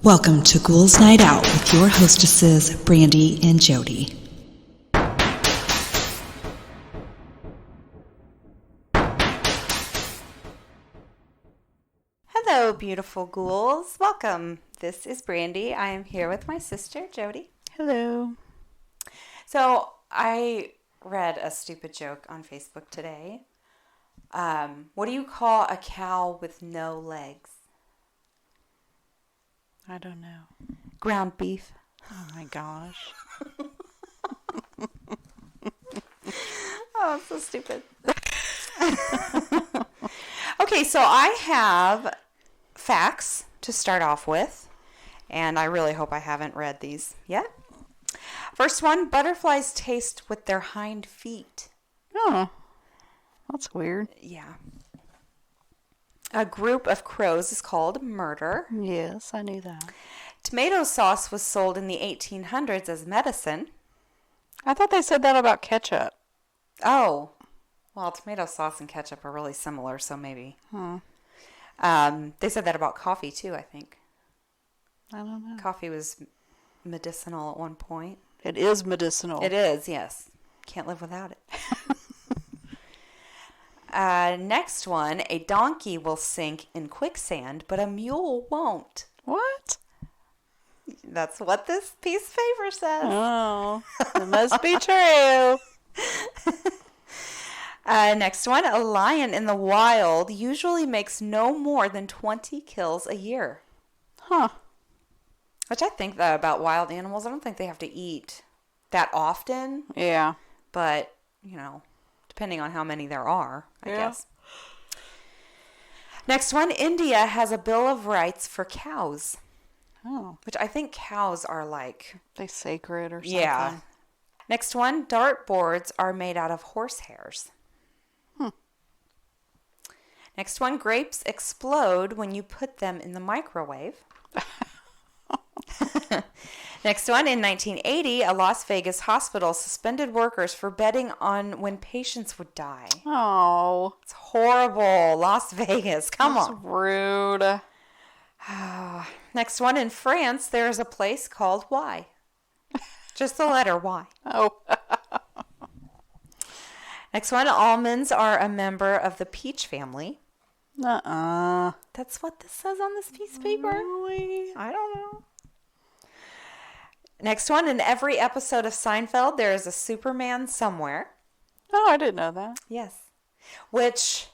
Welcome to Ghouls Night Out with your hostesses, Brandy and Jody. Hello, beautiful ghouls. Welcome. This is Brandy. I am here with my sister, Jody. Hello. So, I read a stupid joke on Facebook today. What do you call a cow with no legs? I don't know. Ground beef. Oh my gosh. Oh, it's so stupid. Okay, so I have facts to start off with, and I really hope I haven't read these yet. First one, butterflies taste with their hind feet. Oh, that's weird. Yeah. A group of crows is called murder. Yes, I knew that. Tomato sauce was sold in the 1800s as medicine. I thought they said that about ketchup. Oh, well, tomato sauce and ketchup are really similar, so maybe. They said that about coffee, too, I think. I don't know. Coffee was medicinal at one point. It is medicinal. It is, yes. Can't live without it. Next one, a donkey will sink in quicksand, but a mule won't. What? That's what this piece of paper says. Oh, it must be true. Next one, a lion in the wild usually makes no more than 20 kills a year. Huh. Which I think that about wild animals, I don't think they have to eat that often. Yeah. But, you know, depending on how many there are, I guess. Next one, India has a Bill of Rights for cows. Oh. Which I think cows are like... They sacred or something. Yeah. Next one, dartboards are made out of horse hairs. Next one, grapes explode when you put them in the microwave. Next one, in 1980, a Las Vegas hospital suspended workers for betting on when patients would die. Oh. It's horrible. Las Vegas. Come on. That's rude. Next one, in France, there is a place called Y. Just the letter Y. Oh. Next one, almonds are a member of the peach family. Uh-uh. That's what this says on this piece of paper. Really? I don't know. Next one, in every episode of Seinfeld, there is a Superman somewhere. Oh, I didn't know that. Yes. Which,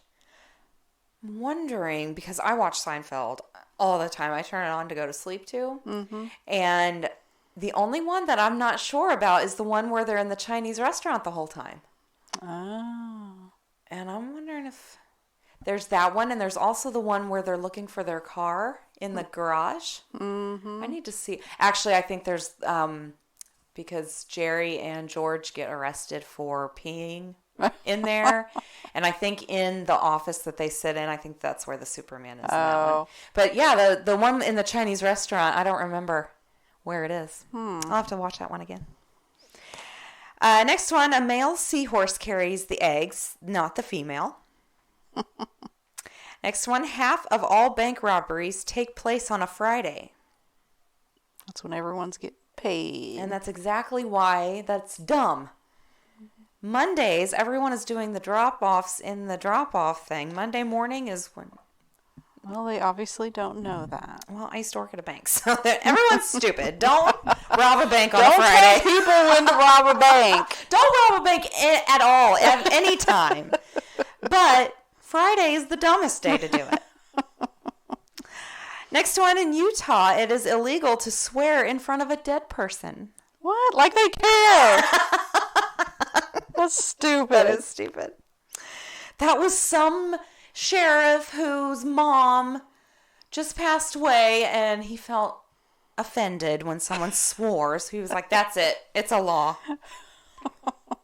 I'm wondering, because I watch Seinfeld all the time. I turn it on to go to sleep too. Mm-hmm. And the only one that I'm not sure about is the one where they're in the Chinese restaurant the whole time. Oh. And I'm wondering if there's that one, and there's also the one where they're looking for their car in the garage. Mm-hmm. I need to see. Actually, I think there's, because Jerry and George get arrested for peeing in there. And I think in the office that they sit in, I think that's where the Superman is in that one. But yeah, the one in the Chinese restaurant, I don't remember where it is. I'll have to watch that one again. Next one, a male seahorse carries the eggs, not the female. Next one, half of all bank robberies take place on a Friday. That's when everyone's get paid. And that's exactly why that's dumb. Mondays, everyone is doing the drop-offs in the drop-off thing. Monday morning is when... Well, they obviously don't know that. Well, I used to work at a bank, so everyone's stupid. Don't rob a bank on a Don't Friday. tell people when to rob a bank. Don't rob a bank at all, at any time. But Friday is the dumbest day to do it. Next one, in Utah, it is illegal to swear in front of a dead person. What? Like they care. That's stupid. That is stupid. That was some sheriff whose mom just passed away, and he felt offended when someone swore. So he was like, that's it. It's a law.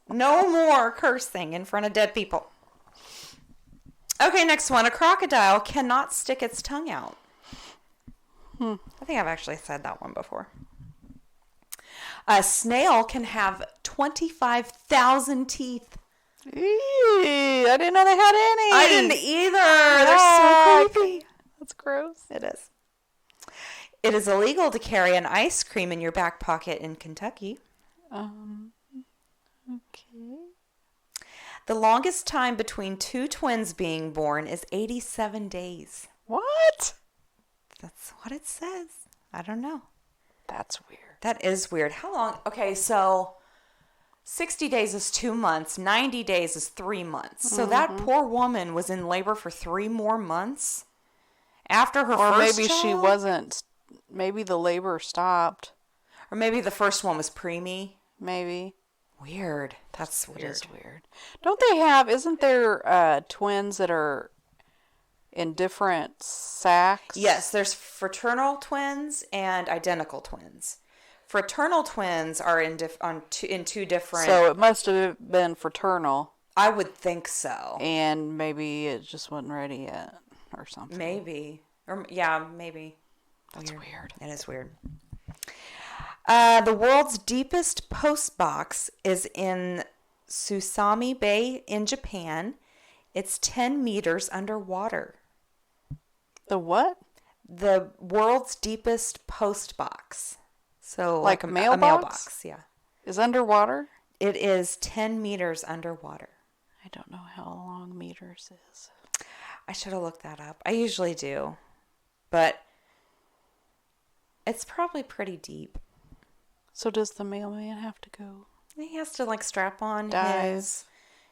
No more cursing in front of dead people. Okay, next one. A crocodile cannot stick its tongue out. I think I've actually said that one before. A snail can have 25,000 teeth. Eee, I didn't know they had any. I didn't either. They're so creepy. That's gross. It is. It is illegal to carry an ice cream in your back pocket in Kentucky. Okay. The longest time between two twins being born is 87 days. What? That's what it says. I don't know. That's weird. That is weird. How long? Okay, so 60 days is 2 months. 90 days is 3 months. So that poor woman was in labor for 3 more months after her Or first maybe she child? wasn't. Maybe the labor stopped. Or maybe the first one was preemie. Maybe. Weird. That's weird. It is weird. Don't they have, isn't there twins that are in different sacks? Yes, there's fraternal twins and identical twins. Fraternal twins are in two different. So it must have been fraternal, I would think so. and maybe it just wasn't ready yet or something. Maybe. Or yeah, maybe. That's weird. It is weird. The world's deepest post box is in Susami Bay in Japan. It's 10 meters underwater. The what? The world's deepest post box. So Like a a mailbox? mailbox, yeah. Is underwater? It is 10 meters underwater. I don't know how long meters is. I should have looked that up. I usually do. But it's probably pretty deep. So does the mailman have to go? He has to like strap on Dive.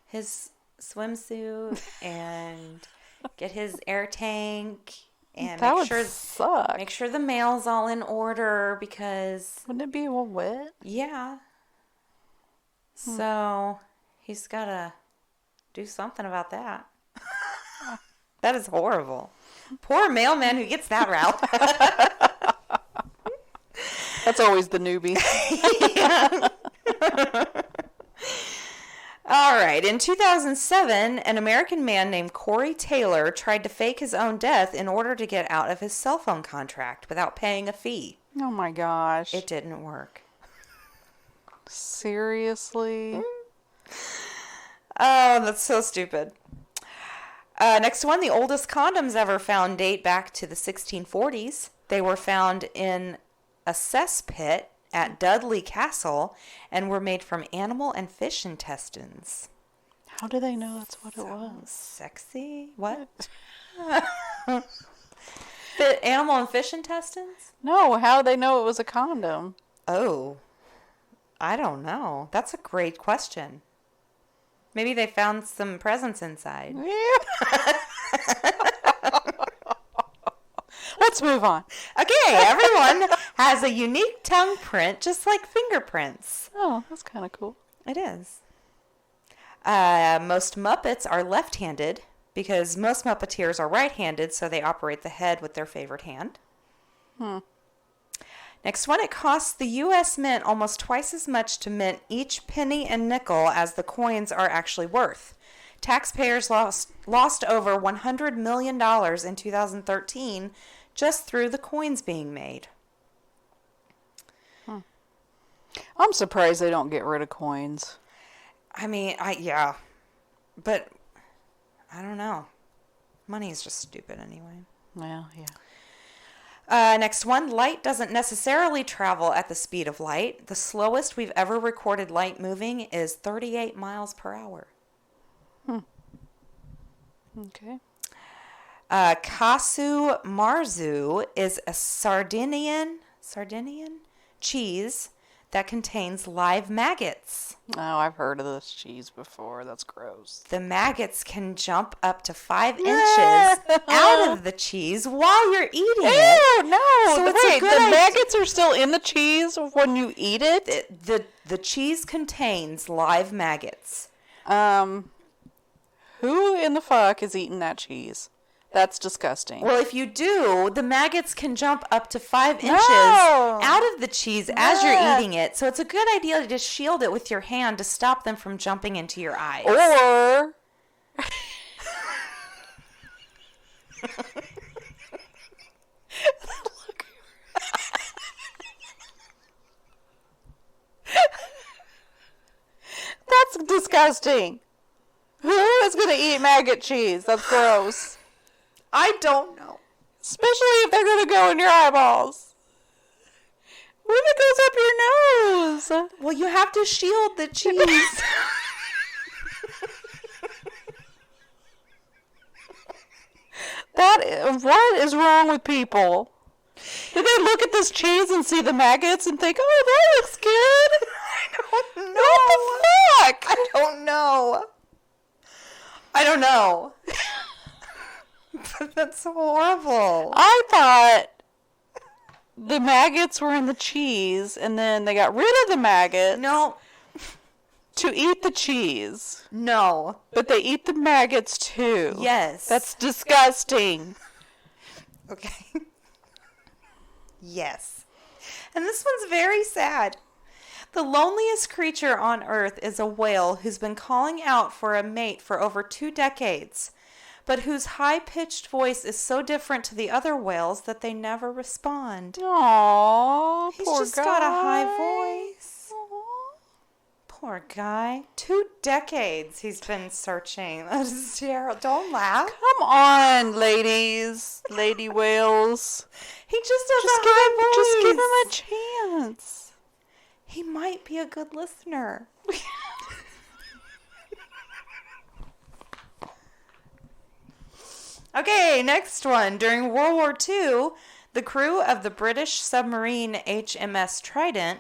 his swimsuit and get his air tank and That make would sure suck. make sure the mail's all in order because Wouldn't it be all wet? yeah. So he's got to do something about that. That is horrible. Poor mailman who gets that route. That's always the newbie. All right. In 2007, an American man named Corey Taylor tried to fake his own death in order to get out of his cell phone contract without paying a fee. Oh my gosh. It didn't work. Seriously? Oh, that's so stupid. Next one, the oldest condoms ever found date back to the 1640s. They were found in a cesspit at Dudley Castle and were made from animal and fish intestines. How do they know that's what it was? Sexy? What? Animal and fish intestines? No, how do they know it was a condom? Oh, I don't know. That's a great question. Maybe they found some presents inside. Yeah. Let's move on. Okay, everyone has a unique tongue print, just like fingerprints. Oh, that's kind of cool. It is. Most Muppets are left-handed because most Muppeteers are right-handed, so they operate the head with their favorite hand. Next one, it costs the U.S. Mint almost twice as much to mint each penny and nickel as the coins are actually worth. Taxpayers lost over $100 million in 2013 just through the coins being made. I'm surprised they don't get rid of coins. I mean, yeah, but I don't know. Money is just stupid anyway. Well, yeah. Next one, light doesn't necessarily travel at the speed of light. The slowest we've ever recorded light moving is 38 miles per hour. Okay. Casu marzu is a Sardinian cheese that contains live maggots. Oh, I've heard of this cheese before. That's gross. The maggots can jump up to 5 inches out of the cheese while you're eating it. Ew, no. So it's a Wait, good the idea. maggots are still in the cheese when you eat it? The cheese contains live maggots. Who in the fuck is eating that cheese? That's disgusting. Well, if you do, the maggots can jump up to 5 inches No. out of the cheese as you're eating it. So it's a good idea to just shield it with your hand to stop them from jumping into your eyes. Or that's disgusting. Who is going to eat maggot cheese? That's gross. I don't know. Especially if they're going to go in your eyeballs. What if it goes up your nose? Well, you have to shield the cheese. What is wrong with people? Do they look at this cheese and see the maggots and think, oh, that looks good? I don't know. What the fuck? I don't know. I don't know. But that's horrible. I thought the maggots were in the cheese, and then they got rid of the maggots No. to eat the cheese. No. But they eat the maggots too. Yes. That's disgusting. Okay. Yes. And this one's very sad. The loneliest creature on Earth is a whale who's been calling out for a mate for over 2 decades, but whose high-pitched voice is so different to the other whales that they never respond. Aww, He's poor just guy. got a high voice. Poor guy. 2 decades he's been searching. That is terrible. Don't laugh. Come on, ladies, lady whales. He just has a high voice. Just give him a chance. He might be a good listener. Okay, next one. During World War II, the crew of the British submarine HMS Trident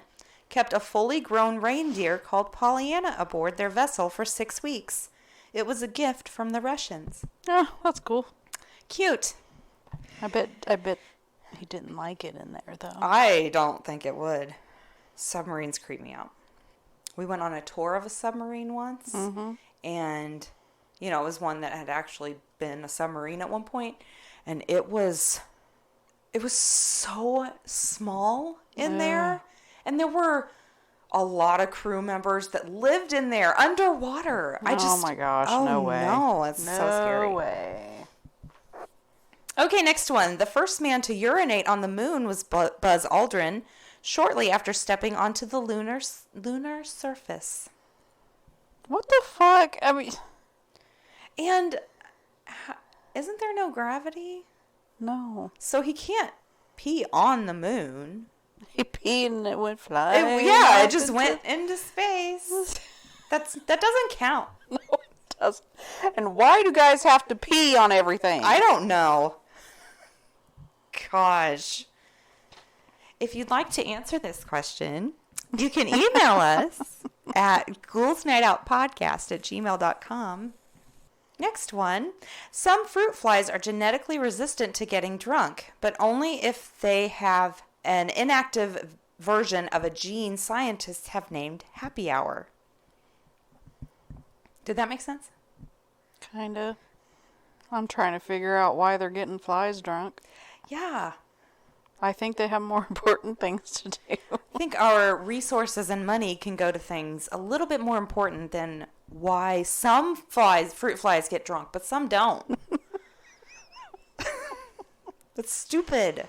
kept a fully grown reindeer called Pollyanna aboard their vessel for 6 weeks. It was a gift from the Russians. Oh, that's cool. Cute. I bet he didn't like it in there though. I don't think it would. Submarines creep me out. We went on a tour of a submarine once, and, you know, it was one that had actually been a submarine at one point, and it was so small in there, and there were a lot of crew members that lived in there underwater. Oh my gosh, no way. No, it's so scary. No way. Okay, next one. The first man to urinate on the moon was Buzz Aldrin, shortly after stepping onto the lunar surface. What the fuck? I mean, And isn't there no gravity? no. So he can't pee on the moon. He peed and it went flying. It just went into space. That doesn't count. No, it doesn't. And why do guys have to pee on everything? I don't know. Gosh. If you'd like to answer this question, you can email us at ghoulsnightoutpodcast@gmail.com. Next one. Some fruit flies are genetically resistant to getting drunk, but only if they have an inactive version of a gene scientists have named happy hour. Did that make sense? Kinda. I'm trying to figure out why they're getting flies drunk. Yeah. I think they have more important things to do. I think our resources and money can go to things a little bit more important than why some fruit flies get drunk, but some don't. That's stupid.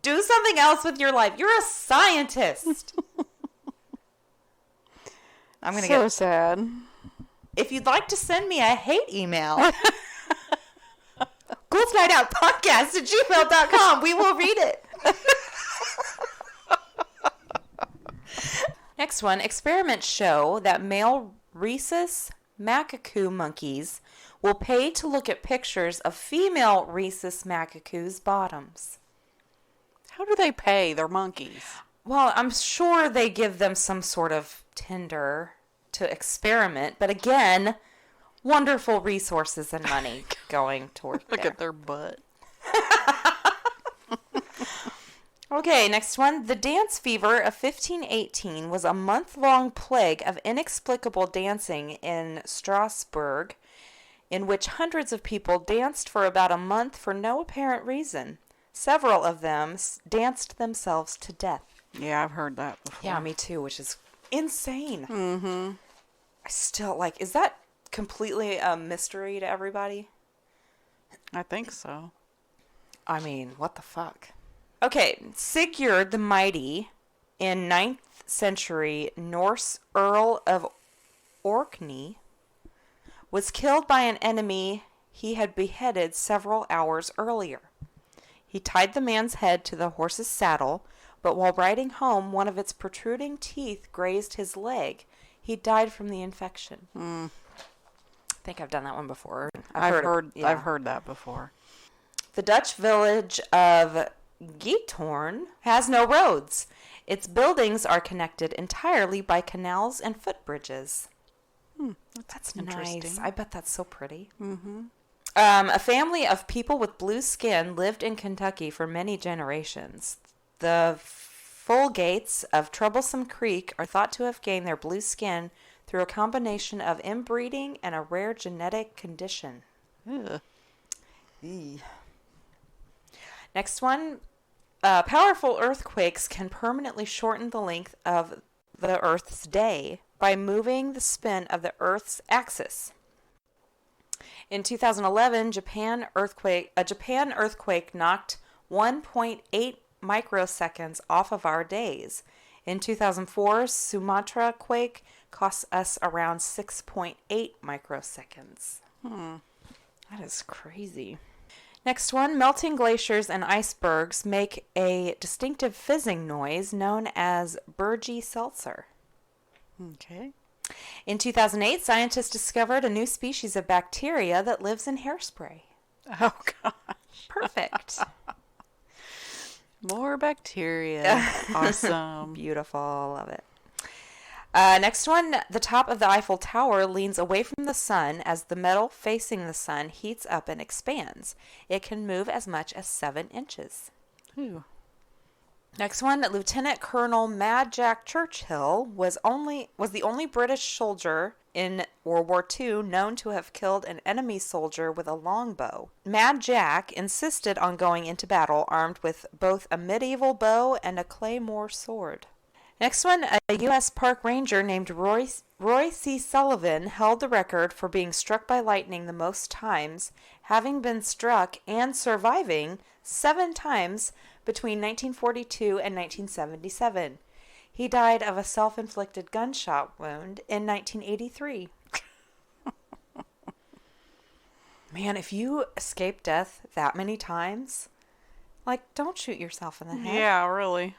Do something else with your life. You're a scientist. I'm going to So get... sad. If you'd like to send me a hate email, ghoulsnightoutpodcast@gmail.com. We will read it. Next one. Experiments show that male rhesus macaque monkeys will pay to look at pictures of female rhesus macaques' bottoms. How do they pay? They're monkeys. Well, I'm sure they give them some sort of Tinder to experiment, but again, wonderful resources and money going toward Look there. at their butt. Okay, next one. The dance fever of 1518 was a month-long plague of inexplicable dancing in Strasbourg, in which hundreds of people danced for about a month for no apparent reason. Several of them danced themselves to death. Yeah, I've heard that before. Yeah, me too, which is insane. Mm-hmm. I still, is that completely a mystery to everybody? I think so. I mean, what the fuck? Okay, Sigurd the Mighty, in 9th century Norse Earl of Orkney, was killed by an enemy he had beheaded several hours earlier. He tied the man's head to the horse's saddle, but while riding home, one of its protruding teeth grazed his leg. He died from the infection. I think I've done that one before. I've yeah. heard that before. The Dutch village of Giethoorn has no roads. Its buildings are connected entirely by canals and footbridges. That's interesting. nice. I bet that's so pretty. A family of people with blue skin lived in Kentucky for many generations. The Folgates of Troublesome Creek are thought to have gained their blue skin through a combination of inbreeding and a rare genetic condition. Ugh. Next one. Powerful earthquakes can permanently shorten the length of the Earth's day by moving the spin of the Earth's axis. In 2011, a Japan earthquake knocked 1.8 microseconds off of our days. In 2004, Sumatra quake cost us around 6.8 microseconds. That is crazy. Next one, melting glaciers and icebergs make a distinctive fizzing noise known as Burgee Seltzer. Okay. In 2008, scientists discovered a new species of bacteria that lives in hairspray. Oh, gosh. Perfect. More bacteria. Awesome. Beautiful. Love it. Next one, the top of the Eiffel Tower leans away from the sun as the metal facing the sun heats up and expands. It can move as much as 7 inches. Ooh. Next one, Lieutenant Colonel Mad Jack Churchill was the only British soldier in World War II known to have killed an enemy soldier with a longbow. Mad Jack insisted on going into battle armed with both a medieval bow and a claymore sword. Next one, a U.S. park ranger named Roy C. Sullivan held the record for being struck by lightning the most times, having been struck and surviving 7 times between 1942 and 1977. He died of a self-inflicted gunshot wound in 1983. Man, if you escape death that many times, don't shoot yourself in the head. Yeah, really.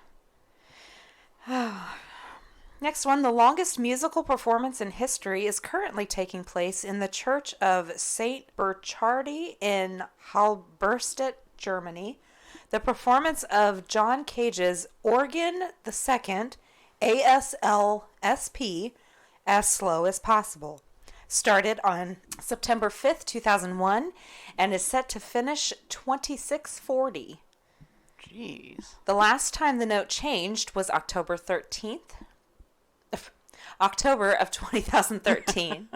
Next one, the longest musical performance in history is currently taking place in the Church of St. Burchardi in Halberstadt, Germany. The performance of John Cage's Organ II, ASLSP, As Slow as Possible, started on September 5th, 2001, and is set to finish 2640. Jeez. The last time the note changed was October 13th. October of 2013.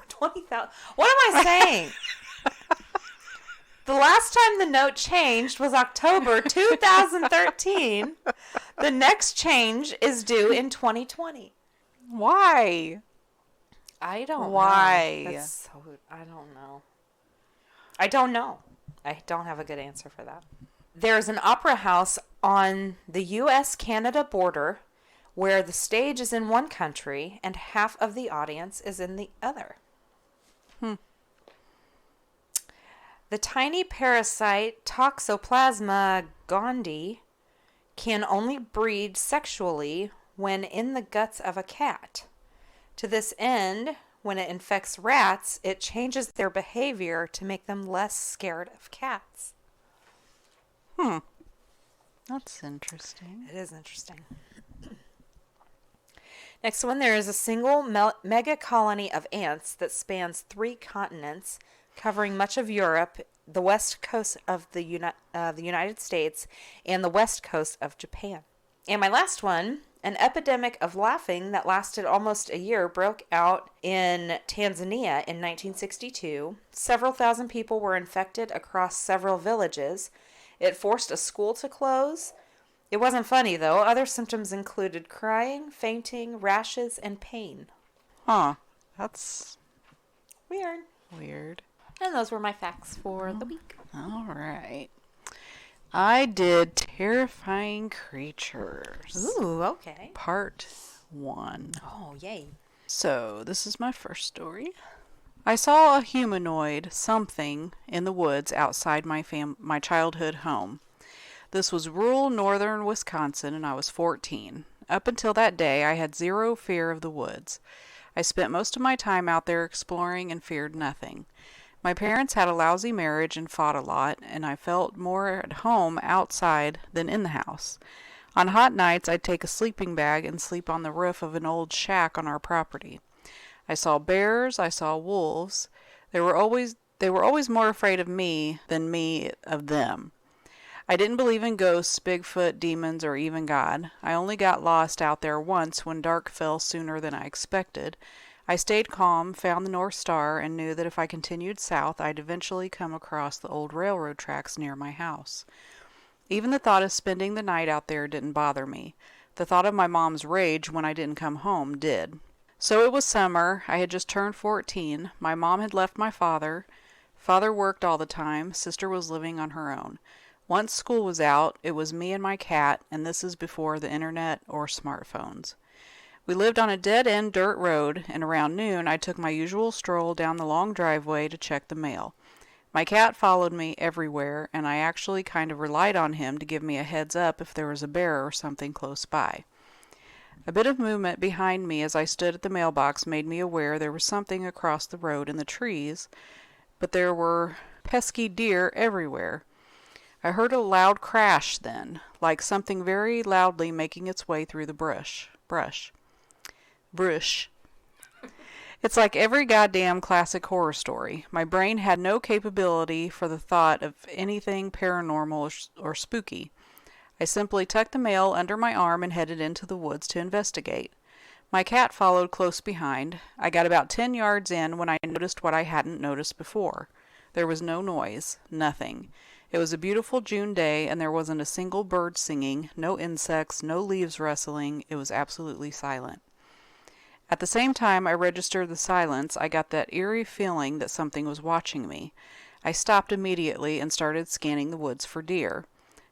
20,000. What am I saying? The last time the note changed was October 2013. The next change is due in 2020. Why? I don't Why? know. I don't know. I don't know. I don't have a good answer for that. There's an opera house on the U.S.-Canada border where the stage is in one country and half of the audience is in the other. The tiny parasite Toxoplasma gondii can only breed sexually when in the guts of a cat. To this end, when it infects rats, it changes their behavior to make them less scared of cats. That's interesting. It is interesting. Next one, there is a single mega colony of ants that spans 3 continents, covering much of Europe, the west coast of the United States, and the west coast of Japan. And my last one, an epidemic of laughing that lasted almost a year broke out in Tanzania in 1962. Several thousand people were infected across several villages. It forced a school to close. It wasn't funny, though. Other symptoms included crying, fainting, rashes, and pain. Huh. That's Weird. weird. And those were my facts for the week. All right. I did Terrifying Creatures. Ooh, okay. Part 1. Oh, yay. So, this is my first story. I saw a humanoid something in the woods outside my childhood home. This was rural northern Wisconsin, and I was 14. Up until that day, I had zero fear of the woods. I spent most of my time out there exploring and feared nothing. My parents had a lousy marriage and fought a lot, and I felt more at home outside than in the house. On hot nights, I'd take a sleeping bag and sleep on the roof of an old shack on our property. I saw bears, I saw wolves. They were always more afraid of me than me of them. I didn't believe in ghosts, Bigfoot, demons, or even God. I only got lost out there once when dark fell sooner than I expected. I stayed calm, found the North Star, and knew that if I continued south, I'd eventually come across the old railroad tracks near my house. Even the thought of spending the night out there didn't bother me. The thought of my mom's rage when I didn't come home did. So it was summer. I had just turned 14. My mom had left my father. Father worked all the time. Sister was living on her own. Once school was out, it was me and my cat, and this is before the internet or smartphones. We lived on a dead-end dirt road, and around noon I took my usual stroll down the long driveway to check the mail. My cat followed me everywhere, and I actually kind of relied on him to give me a heads up if there was a bear or something close by. A bit of movement behind me as I stood at the mailbox made me aware there was something across the road in the trees, but there were pesky deer everywhere. I heard a loud crash then, like something very loudly making its way through the brush. It's like every goddamn classic horror story. My brain had no capability for the thought of anything paranormal or spooky. I simply tucked the mail under my arm and headed into the woods to investigate. My cat followed close behind. I got about 10 yards in when I noticed what I hadn't noticed before. There was no noise, nothing. It was a beautiful June day, and there wasn't a single bird singing, no insects, no leaves rustling. It was absolutely silent. At the same time I registered the silence, I got that eerie feeling that something was watching me. I stopped immediately and started scanning the woods for deer.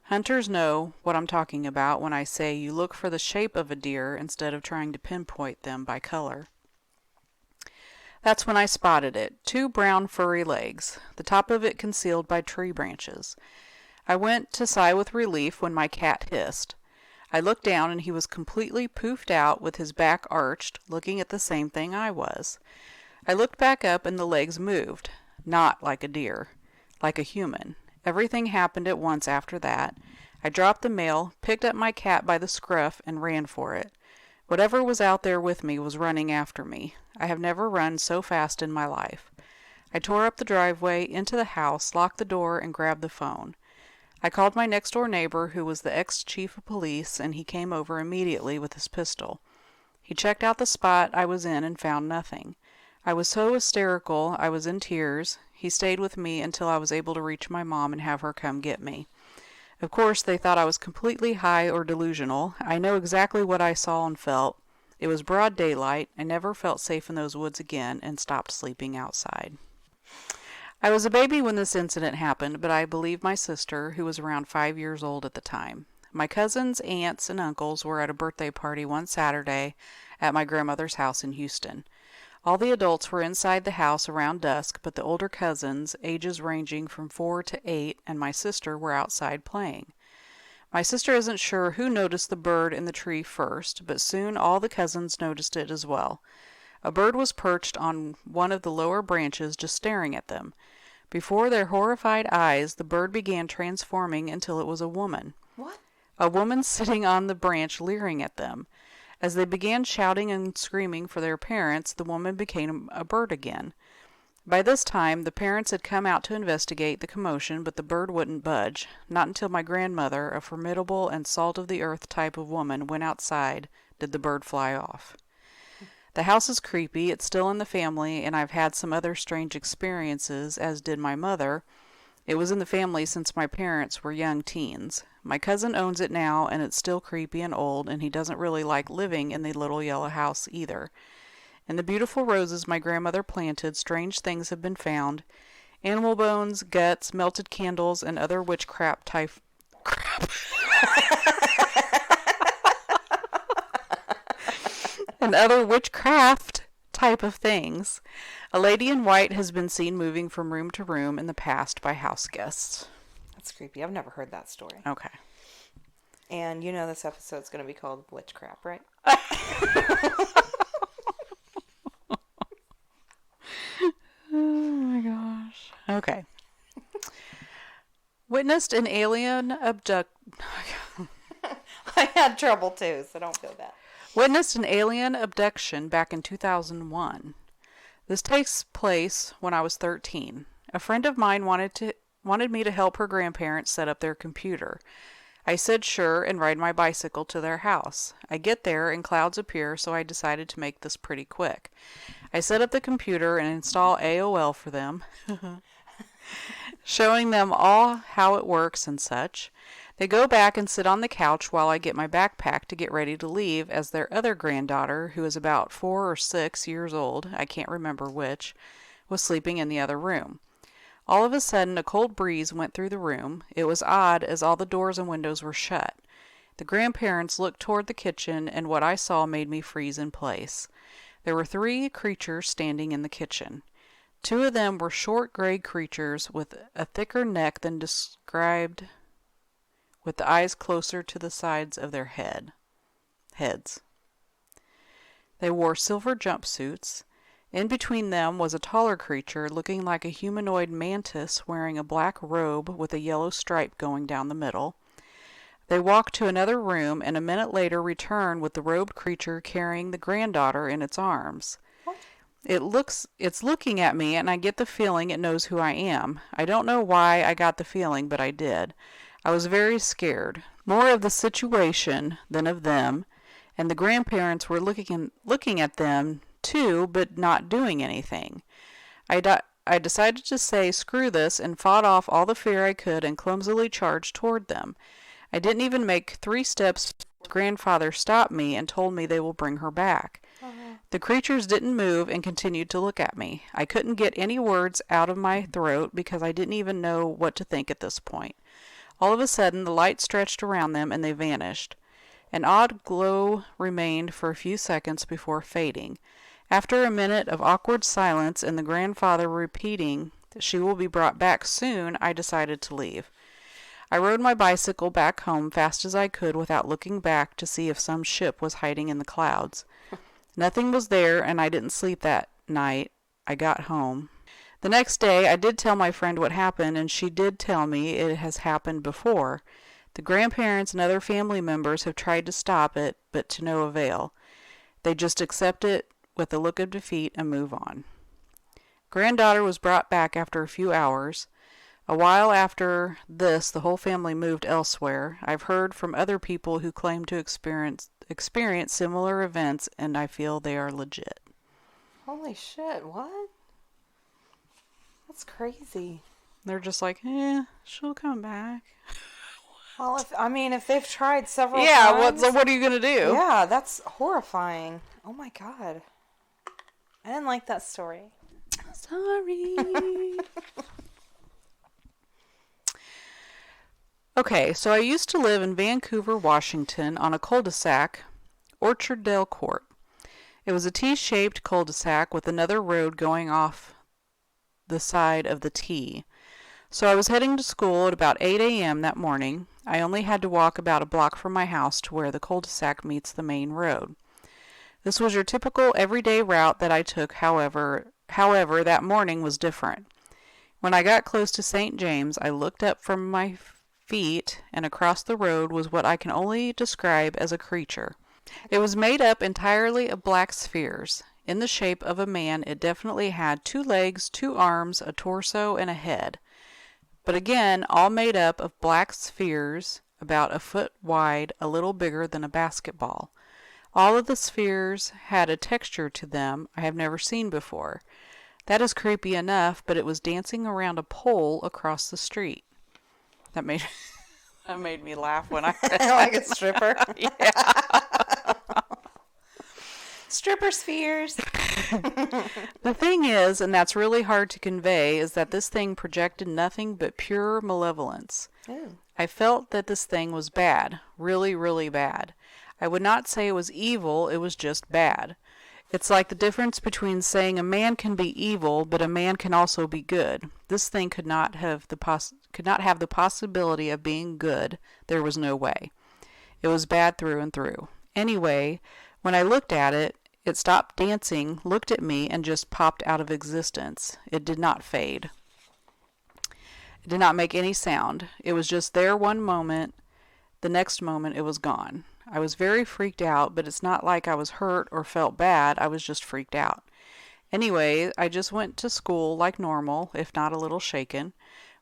Hunters know what I'm talking about when I say you look for the shape of a deer instead of trying to pinpoint them by color. That's when I spotted it, 2 brown furry legs, the top of it concealed by tree branches. I went to sigh with relief when my cat hissed. I looked down and he was completely poofed out with his back arched, looking at the same thing I was. I looked back up and the legs moved, not like a deer, like a human. Everything happened at once after that. I dropped the mail, picked up my cat by the scruff, and ran for it. Whatever was out there with me was running after me. I have never run so fast in my life. I tore up the driveway, into the house, locked the door, and grabbed the phone. I called my next-door neighbor, who was the ex-chief of police, and he came over immediately with his pistol. He checked out the spot I was in and found nothing. I was so hysterical, I was in tears. He stayed with me until I was able to reach my mom and have her come get me. Of course, they thought I was completely high or delusional. I know exactly what I saw and felt. It was broad daylight. I never felt safe in those woods again and stopped sleeping outside. I was a baby when this incident happened, but I believe my sister, who was around 5 years old at the time. My cousins, aunts, and uncles were at a birthday party one Saturday at my grandmother's house in Houston. All the adults were inside the house around dusk, but the older cousins, ages ranging from 4 to 8, and my sister were outside playing. My sister isn't sure who noticed the bird in the tree first, but soon all the cousins noticed it as well. A bird was perched on one of the lower branches just staring at them. Before their horrified eyes, the bird began transforming until it was a woman. What? A woman sitting on the branch leering at them. As they began shouting and screaming for their parents, the woman became a bird again. By this time, the parents had come out to investigate the commotion, but the bird wouldn't budge. Not until my grandmother, a formidable and salt-of-the-earth type of woman, went outside did the bird fly off. The house is creepy. It's still in the family, and I've had some other strange experiences, as did my mother. It was in the family since my parents were young teens. My cousin owns it now, and it's still creepy and old, and he doesn't really like living in the little yellow house either. In the beautiful roses my grandmother planted, strange things have been found. Animal bones, guts, melted candles, and other witchcraft type crap. and other witchcraft type of things. A lady in white has been seen moving from room to room in the past by house guests. That's creepy. I've never heard that story. Okay. And you know this episode's going to be called Witchcraft, right? Oh my gosh. Okay. Witnessed an alien abduct. I had trouble too, so don't feel bad. Witnessed an alien abduction back in 2001. This takes place when I was 13. A friend of mine wanted me to help her grandparents set up their computer. I said sure and ride my bicycle to their house. I get there and clouds appear, so I decided to make this pretty quick. I set up the computer and install AOL for them, showing them all how it works and such. They go back and sit on the couch while I get my backpack to get ready to leave, as their other granddaughter, who is about 4 or 6 years old, I can't remember which, was sleeping in the other room. All of a sudden, a cold breeze went through the room. It was odd, as all the doors and windows were shut. The grandparents looked toward the kitchen, and what I saw made me freeze in place. There were 3 creatures standing in the kitchen. 2 of them were short gray creatures with a thicker neck than described, with the eyes closer to the sides of their heads. They wore silver jumpsuits. In between them was a taller creature looking like a humanoid mantis wearing a black robe with a yellow stripe going down the middle. They walked to another room and a minute later returned with the robed creature carrying the granddaughter in its arms. What? It's looking at me, and I get the feeling it knows who I am. I don't know why I got the feeling, but I did. I was very scared, more of the situation than of them, and the grandparents were looking at them too, but not doing anything. I decided to say screw this and fought off all the fear I could and clumsily charged toward them. I didn't even make 3 steps. Grandfather stopped me and told me they will bring her back. The creatures didn't move and continued to look at me. I couldn't get any words out of my throat because I didn't even know what to think at this point. All of a sudden, the light stretched around them and they vanished. An odd glow remained for a few seconds before fading. After a minute of awkward silence and the grandfather repeating that she will be brought back soon, I decided to leave. I rode my bicycle back home fast as I could without looking back to see if some ship was hiding in the clouds. Nothing was there, and I didn't sleep that night. I got home. The next day, I did tell my friend what happened, and she did tell me it has happened before. The grandparents and other family members have tried to stop it, but to no avail. They just accept it with a look of defeat and move on. Granddaughter was brought back after a few hours. A while after this, the whole family moved elsewhere. I've heard from other people who claim to experience similar events, and I feel they are legit. Holy shit, what? That's crazy. They're just like, she'll come back. Well, if they've tried several Yeah, times. what are you going to do? Yeah, that's horrifying. Oh my god. I didn't like that story. Sorry. Okay, so I used to live in Vancouver, Washington, on a cul-de-sac, Orchardale Court. It was a T-shaped cul-de-sac with another road going off the side of the T. So I was heading to school at about 8 a.m. that morning. I only had to walk about a block from my house to where the cul-de-sac meets the main road. This was your typical everyday route that I took, however, that morning was different. When I got close to St. James, I looked up from my feet, and across the road was what I can only describe as a creature. It was made up entirely of black spheres. In the shape of a man, it definitely had 2 legs, 2 arms, a torso, and a head. But again, all made up of black spheres, about a foot wide, a little bigger than a basketball. All of the spheres had a texture to them I have never seen before. That is creepy enough, but it was dancing around a pole across the street. That made me laugh when I read that. Like a stripper. Yeah. Stripper spheres. The thing is, and that's really hard to convey, is that this thing projected nothing but pure malevolence. Ooh. I felt that this thing was bad. Really, really bad. I would not say it was evil, it was just bad. It's like the difference between saying a man can be evil, but a man can also be good. This thing could not have the possibility of being good. There was no way. It was bad through and through. Anyway, when I looked at it, it stopped dancing, looked at me, and just popped out of existence. It did not fade. It did not make any sound. It was just there one moment. The next moment, it was gone. I was very freaked out, but it's not like I was hurt or felt bad. I was just freaked out. Anyway, I just went to school like normal, if not a little shaken.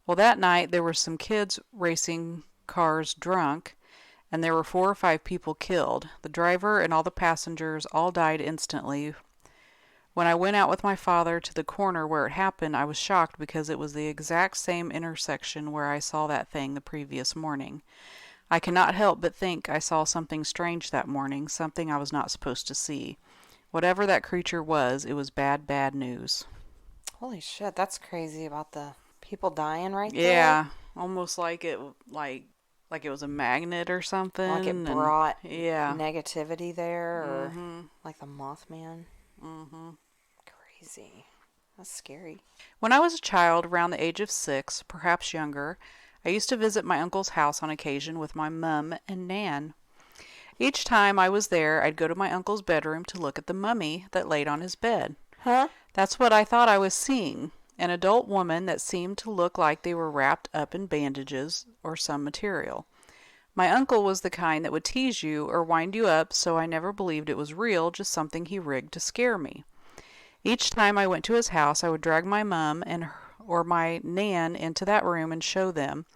Well, that night there were some kids racing cars drunk, and there were 4 or 5 people killed. The driver and all the passengers all died instantly. When I went out with my father to the corner where it happened, I was shocked because it was the exact same intersection where I saw that thing the previous morning. I cannot help but think I saw something strange that morning, something I was not supposed to see. Whatever that creature was, it was bad, bad news. Holy shit, that's crazy about the people dying right there. Yeah, almost like it was a magnet or something. Like it brought yeah. negativity there, or like the Mothman. Crazy. That's scary. When I was a child, around the age of 6, perhaps younger, I used to visit my uncle's house on occasion with my mum and Nan. Each time I was there, I'd go to my uncle's bedroom to look at the mummy that laid on his bed. Huh? That's what I thought I was seeing, an adult woman that seemed to look like they were wrapped up in bandages or some material. My uncle was the kind that would tease you or wind you up, so I never believed it was real, just something he rigged to scare me. Each time I went to his house, I would drag my mum or my Nan into that room and show them,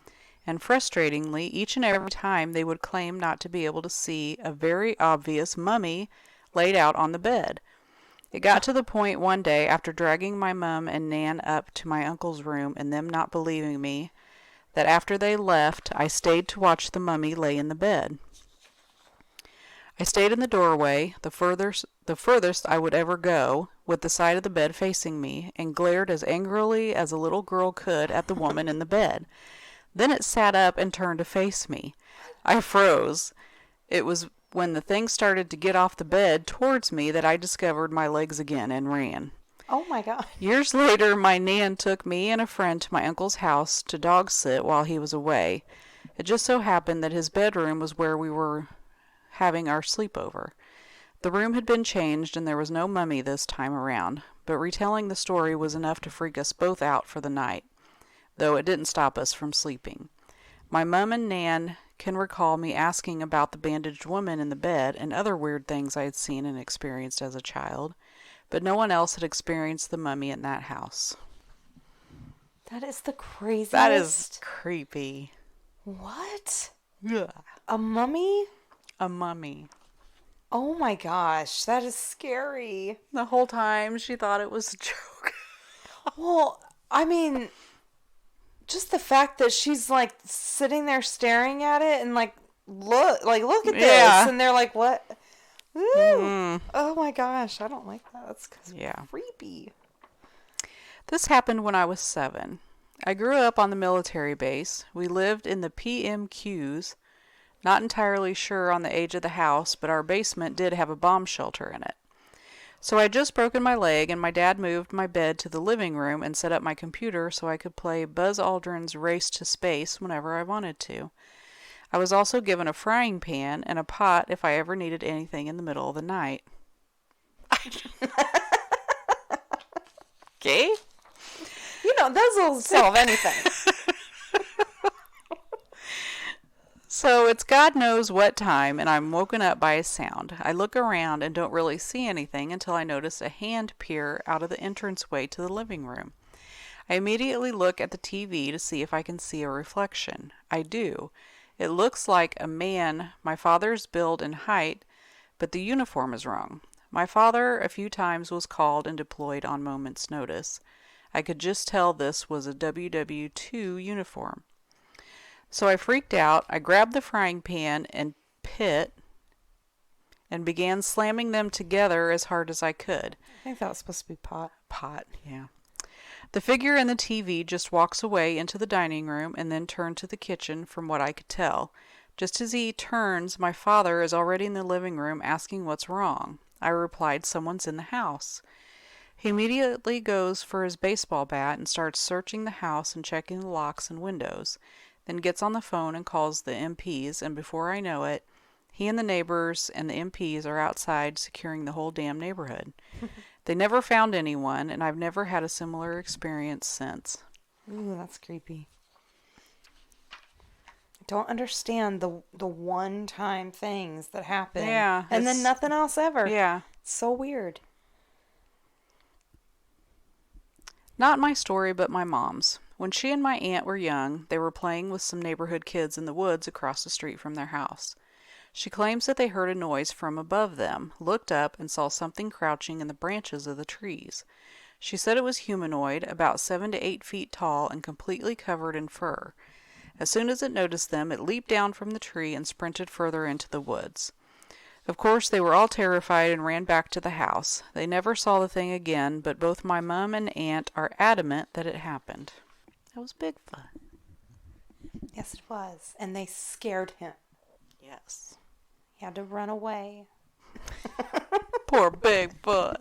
and frustratingly, each and every time they would claim not to be able to see a very obvious mummy laid out on the bed. It got to the point one day, after dragging my mum and Nan up to my uncle's room and them not believing me, that after they left, I stayed to watch the mummy lay in the bed. I stayed in the doorway, the furthest I would ever go, with the side of the bed facing me, and glared as angrily as a little girl could at the woman in the bed. Then it sat up and turned to face me. I froze. It was when the thing started to get off the bed towards me that I discovered my legs again and ran. Oh my God. Years later, my Nan took me and a friend to my uncle's house to dog sit while he was away. It just so happened that his bedroom was where we were having our sleepover. The room had been changed and there was no mummy this time around, but retelling the story was enough to freak us both out for the night, though it didn't stop us from sleeping. My mum and Nan can recall me asking about the bandaged woman in the bed and other weird things I had seen and experienced as a child, but no one else had experienced the mummy in that house. That is the craziest. That is creepy. What? Yeah. A mummy? A mummy. Oh my gosh, that is scary. The whole time she thought it was a joke. Well, I mean, just the fact that she's like sitting there staring at it and look at this, Yeah. and they're like, what? Ooh. Oh my gosh, I don't like that. That's creepy. This happened when I was 7. I grew up on the military base. We lived in the PMQs. Not entirely sure on the age of the house, but our basement did have a bomb shelter in it. So I had just broken my leg, and my dad moved my bed to the living room and set up my computer so I could play Buzz Aldrin's Race to Space whenever I wanted to. I was also given a frying pan and a pot if I ever needed anything in the middle of the night. Okay? You know, those will solve anything. So it's God knows what time, and I'm woken up by a sound. I look around and don't really see anything until I notice a hand peer out of the entranceway to the living room. I immediately look at the TV to see if I can see a reflection. I do. It looks like a man my father's build and height, but the uniform is wrong. My father a few times was called and deployed on moment's notice. I could just tell this was a WW2 uniform. So I freaked out. I grabbed the frying pan and pit and began slamming them together as hard as I could. I think that was supposed to be pot. Pot, yeah. The figure in the TV just walks away into the dining room and then turned to the kitchen from what I could tell. Just as he turns, my father is already in the living room asking what's wrong. I replied, "Someone's in the house." He immediately goes for his baseball bat and starts searching the house and checking the locks and windows, then gets on the phone and calls the MPs, and before I know it, he and the neighbors and the MPs are outside securing the whole damn neighborhood. They never found anyone, and I've never had a similar experience since. Ooh, that's creepy. I don't understand the one-time things that happen. Yeah. And then nothing else ever. Yeah. It's so weird. Not my story, but my mom's. When she and my aunt were young, they were playing with some neighborhood kids in the woods across the street from their house. She claims that they heard a noise from above them, looked up, and saw something crouching in the branches of the trees. She said it was humanoid, about 7 to 8 feet tall and completely covered in fur. As soon as it noticed them, it leaped down from the tree and sprinted further into the woods. Of course, they were all terrified and ran back to the house. They never saw the thing again, but both my mom and aunt are adamant that it happened. That was Bigfoot. Yes, it was. And they scared him. Yes. He had to run away. Poor Bigfoot.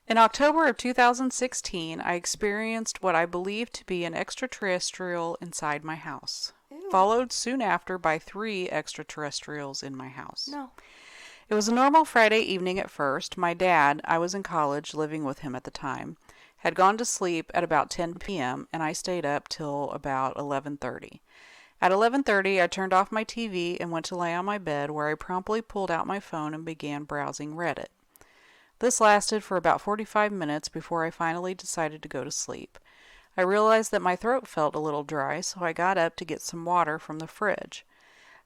In October of 2016, I experienced what I believed to be an extraterrestrial inside my house, followed soon after by 3 extraterrestrials in my house. No. It was a normal Friday evening at first. My dad, I was in college, living with him at the time, had gone to sleep at about 10 p.m., and I stayed up till about 11:30. At 11:30, I turned off my TV and went to lay on my bed, where I promptly pulled out my phone and began browsing Reddit. This lasted for about 45 minutes before I finally decided to go to sleep. I realized that my throat felt a little dry, so I got up to get some water from the fridge.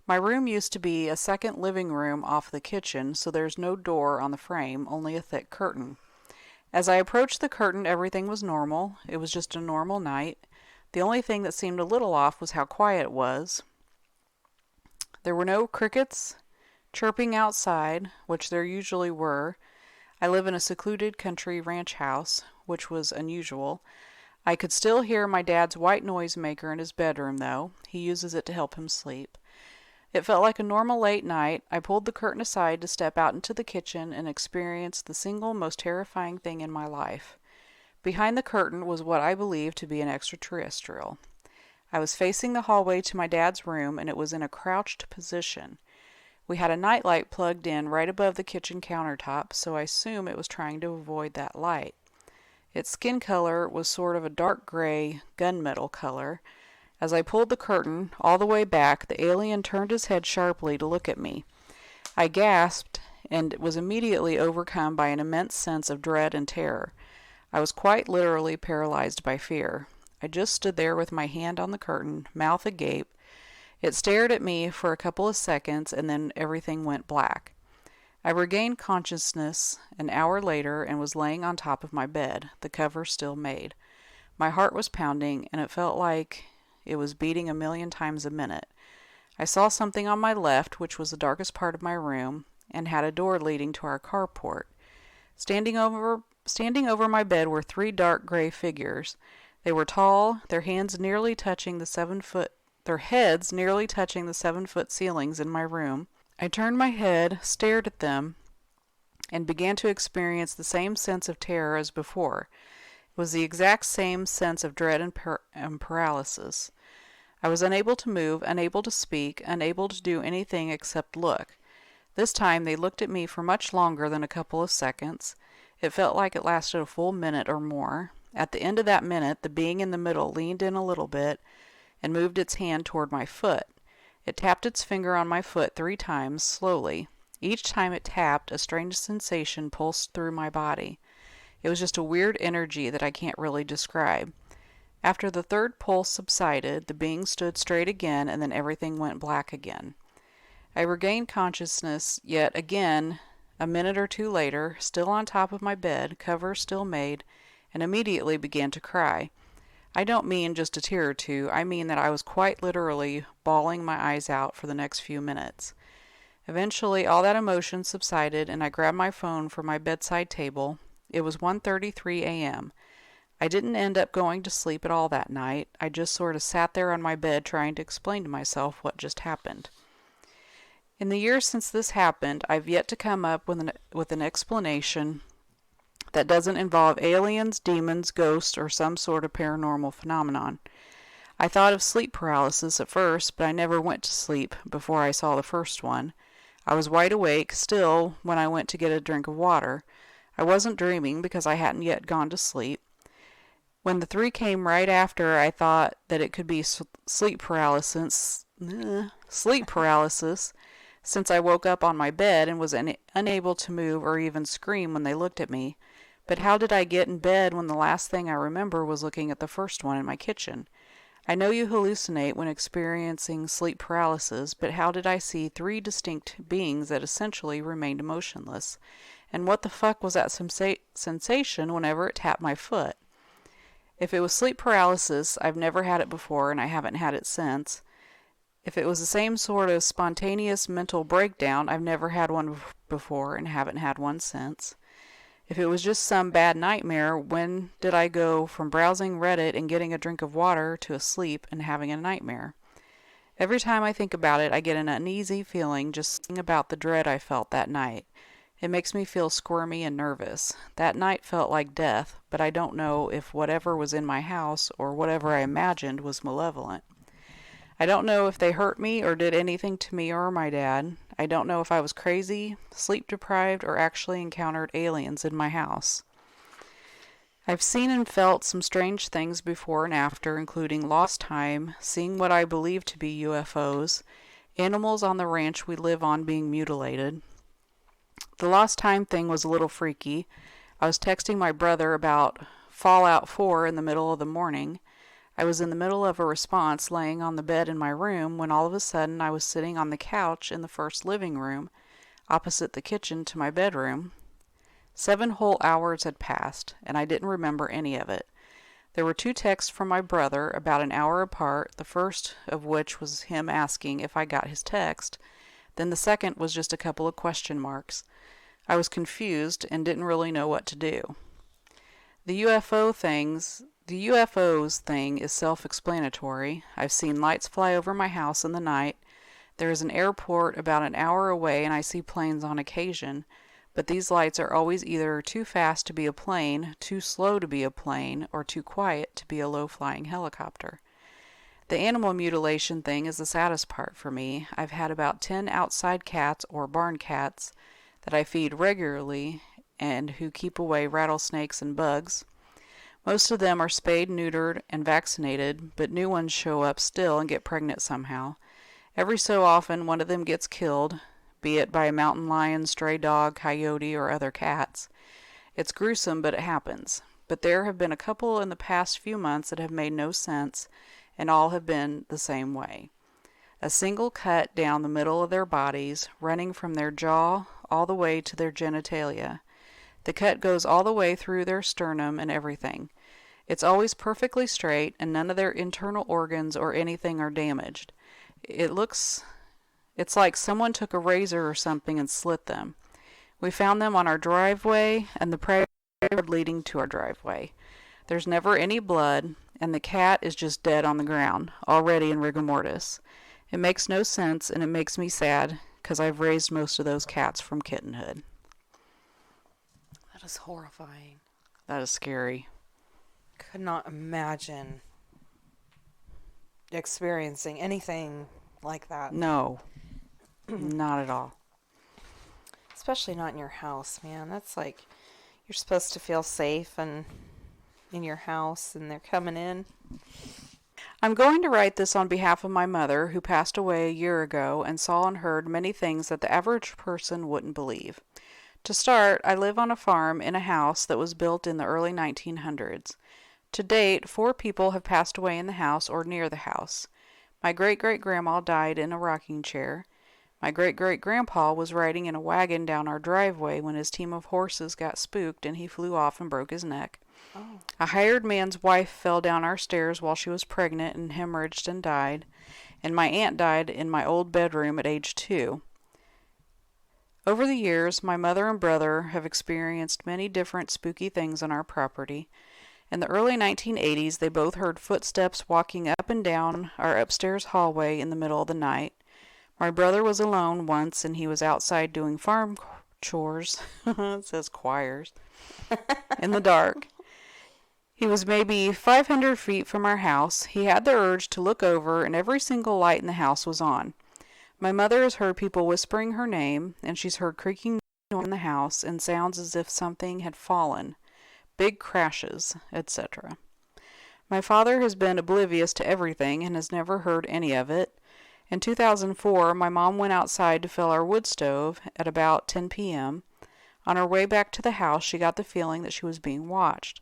My room used to be a second living room off the kitchen, so there's no door on the frame, only a thick curtain. As I approached the curtain, everything was normal. It was just a normal night. The only thing that seemed a little off was how quiet it was. There were no crickets chirping outside, which there usually were. I live in a secluded country ranch house, which was unusual. I could still hear my dad's white noisemaker in his bedroom, though. He uses it to help him sleep. It felt like a normal late night. I pulled the curtain aside to step out into the kitchen and experience the single most terrifying thing in my life. Behind the curtain was what I believed to be an extraterrestrial. I was facing the hallway to my dad's room, and it was in a crouched position. We had a nightlight plugged in right above the kitchen countertop, so I assume it was trying to avoid that light. Its skin color was sort of a dark gray, gunmetal color. As I pulled the curtain all the way back, the alien turned his head sharply to look at me. I gasped and was immediately overcome by an immense sense of dread and terror. I was quite literally paralyzed by fear. I just stood there with my hand on the curtain, mouth agape. It stared at me for a couple of seconds, and then everything went black. I regained consciousness an hour later and was laying on top of my bed, the cover still made. My heart was pounding, and it felt like it was beating 1,000,000 times a minute. I saw something on my left, which was the darkest part of my room, and had a door leading to our carport. Standing over my bed were 3 dark gray figures. They were tall, their heads nearly touching the 7-foot ceilings in my room. I turned my head, stared at them, and began to experience the same sense of terror as before. It was the exact same sense of dread and paralysis. I was unable to move, unable to speak, unable to do anything except look. This time they looked at me for much longer than a couple of seconds. It felt like it lasted a full minute or more. At the end of that minute, the being in the middle leaned in a little bit and moved its hand toward my foot. It tapped its finger on my foot 3 times, slowly. Each time it tapped, a strange sensation pulsed through my body. It was just a weird energy that I can't really describe. After the 3rd pulse subsided, the being stood straight again, and then everything went black again. I regained consciousness yet again a minute or 2 later, still on top of my bed, cover still made, and immediately began to cry. I don't mean just a tear or 2, I mean that I was quite literally bawling my eyes out for the next few minutes. Eventually, all that emotion subsided, and I grabbed my phone from my bedside table. It was 1:33 a.m. I didn't end up going to sleep at all that night. I just sort of sat there on my bed trying to explain to myself what just happened. In the years since this happened, I've yet to come up with an explanation that doesn't involve aliens, demons, ghosts, or some sort of paranormal phenomenon. I thought of sleep paralysis at first, but I never went to sleep before I saw the first one. I was wide awake still when I went to get a drink of water. I wasn't dreaming because I hadn't yet gone to sleep. When the 3 came right after, I thought that it could be sleep paralysis, since I woke up on my bed and was unable to move or even scream when they looked at me. But how did I get in bed when the last thing I remember was looking at the first one in my kitchen? I know you hallucinate when experiencing sleep paralysis, but how did I see 3 distinct beings that essentially remained motionless? And what the fuck was that sensation whenever it tapped my foot? If it was sleep paralysis, I've never had it before and I haven't had it since. If it was the same sort of spontaneous mental breakdown, I've never had one before and haven't had one since. If it was just some bad nightmare, when did I go from browsing Reddit and getting a drink of water to asleep and having a nightmare? Every time I think about it, I get an uneasy feeling just thinking about the dread I felt that night. It makes me feel squirmy and nervous. That night felt like death, but I don't know if whatever was in my house or whatever I imagined was malevolent. I don't know if they hurt me or did anything to me or my dad. I don't know if I was crazy, sleep deprived, or actually encountered aliens in my house. I've seen and felt some strange things before and after, including lost time, seeing what I believe to be UFOs, animals on the ranch we live on being mutilated. The lost time thing was a little freaky. I was texting my brother about Fallout 4 in the middle of the morning. I was in the middle of a response laying on the bed in my room when all of a sudden I was sitting on the couch in the first living room, opposite the kitchen to my bedroom. 7 whole hours had passed, and I didn't remember any of it. There were 2 texts from my brother about an hour apart, the first of which was him asking if I got his text. Then the second was just a couple of question marks. I was confused and didn't really know what to do. The UFOs thing is self-explanatory. I've seen lights fly over my house in the night. There is an airport about an hour away and I see planes on occasion, but these lights are always either too fast to be a plane, too slow to be a plane, or too quiet to be a low-flying helicopter. The animal mutilation thing is the saddest part for me. I've had about 10 outside cats or barn cats that I feed regularly and who keep away rattlesnakes and bugs. Most of them are spayed, neutered, and vaccinated, but new ones show up still and get pregnant somehow. Every so often one of them gets killed, be it by a mountain lion, stray dog, coyote, or other cats. It's gruesome, but it happens. But there have been a couple in the past few months that have made no sense, and all have been the same way. A single cut down the middle of their bodies, running from their jaw all the way to their genitalia. The cut goes all the way through their sternum and everything. It's always perfectly straight, and none of their internal organs or anything are damaged. It's like someone took a razor or something and slit them. We found them on our driveway and the prairie road leading to our driveway. There's never any blood, and the cat is just dead on the ground, already in rigor mortis. It makes no sense, and it makes me sad, because I've raised most of those cats from kittenhood. That is horrifying. That is scary. Could not imagine experiencing anything like that. No, not at all. Especially not in your house, man. That's like, you're supposed to feel safe and in your house, and they're coming in. I'm going to write this on behalf of my mother, who passed away a year ago and saw and heard many things that the average person wouldn't believe. To start, I live on a farm in a house that was built in the early 1900s. To date, 4 people have passed away in the house or near the house. My great-great-grandma died in a rocking chair. My great-great-grandpa was riding in a wagon down our driveway when his team of horses got spooked and he flew off and broke his neck. Oh. A hired man's wife fell down our stairs while she was pregnant and hemorrhaged and died. And my aunt died in my old bedroom at age 2. Over the years, my mother and brother have experienced many different spooky things on our property. In the early 1980s, they both heard footsteps walking up and down our upstairs hallway in the middle of the night. My brother was alone once, and he was outside doing farm chores. It says choirs. In the dark. He was maybe 500 feet from our house. He had the urge to look over, and every single light in the house was on. My mother has heard people whispering her name, and she's heard creaking in the house and sounds as if something had fallen, big crashes, etc. My father has been oblivious to everything and has never heard any of it. In 2004, my mom went outside to fill our wood stove at about 10 p.m. On her way back to the house, she got the feeling that she was being watched.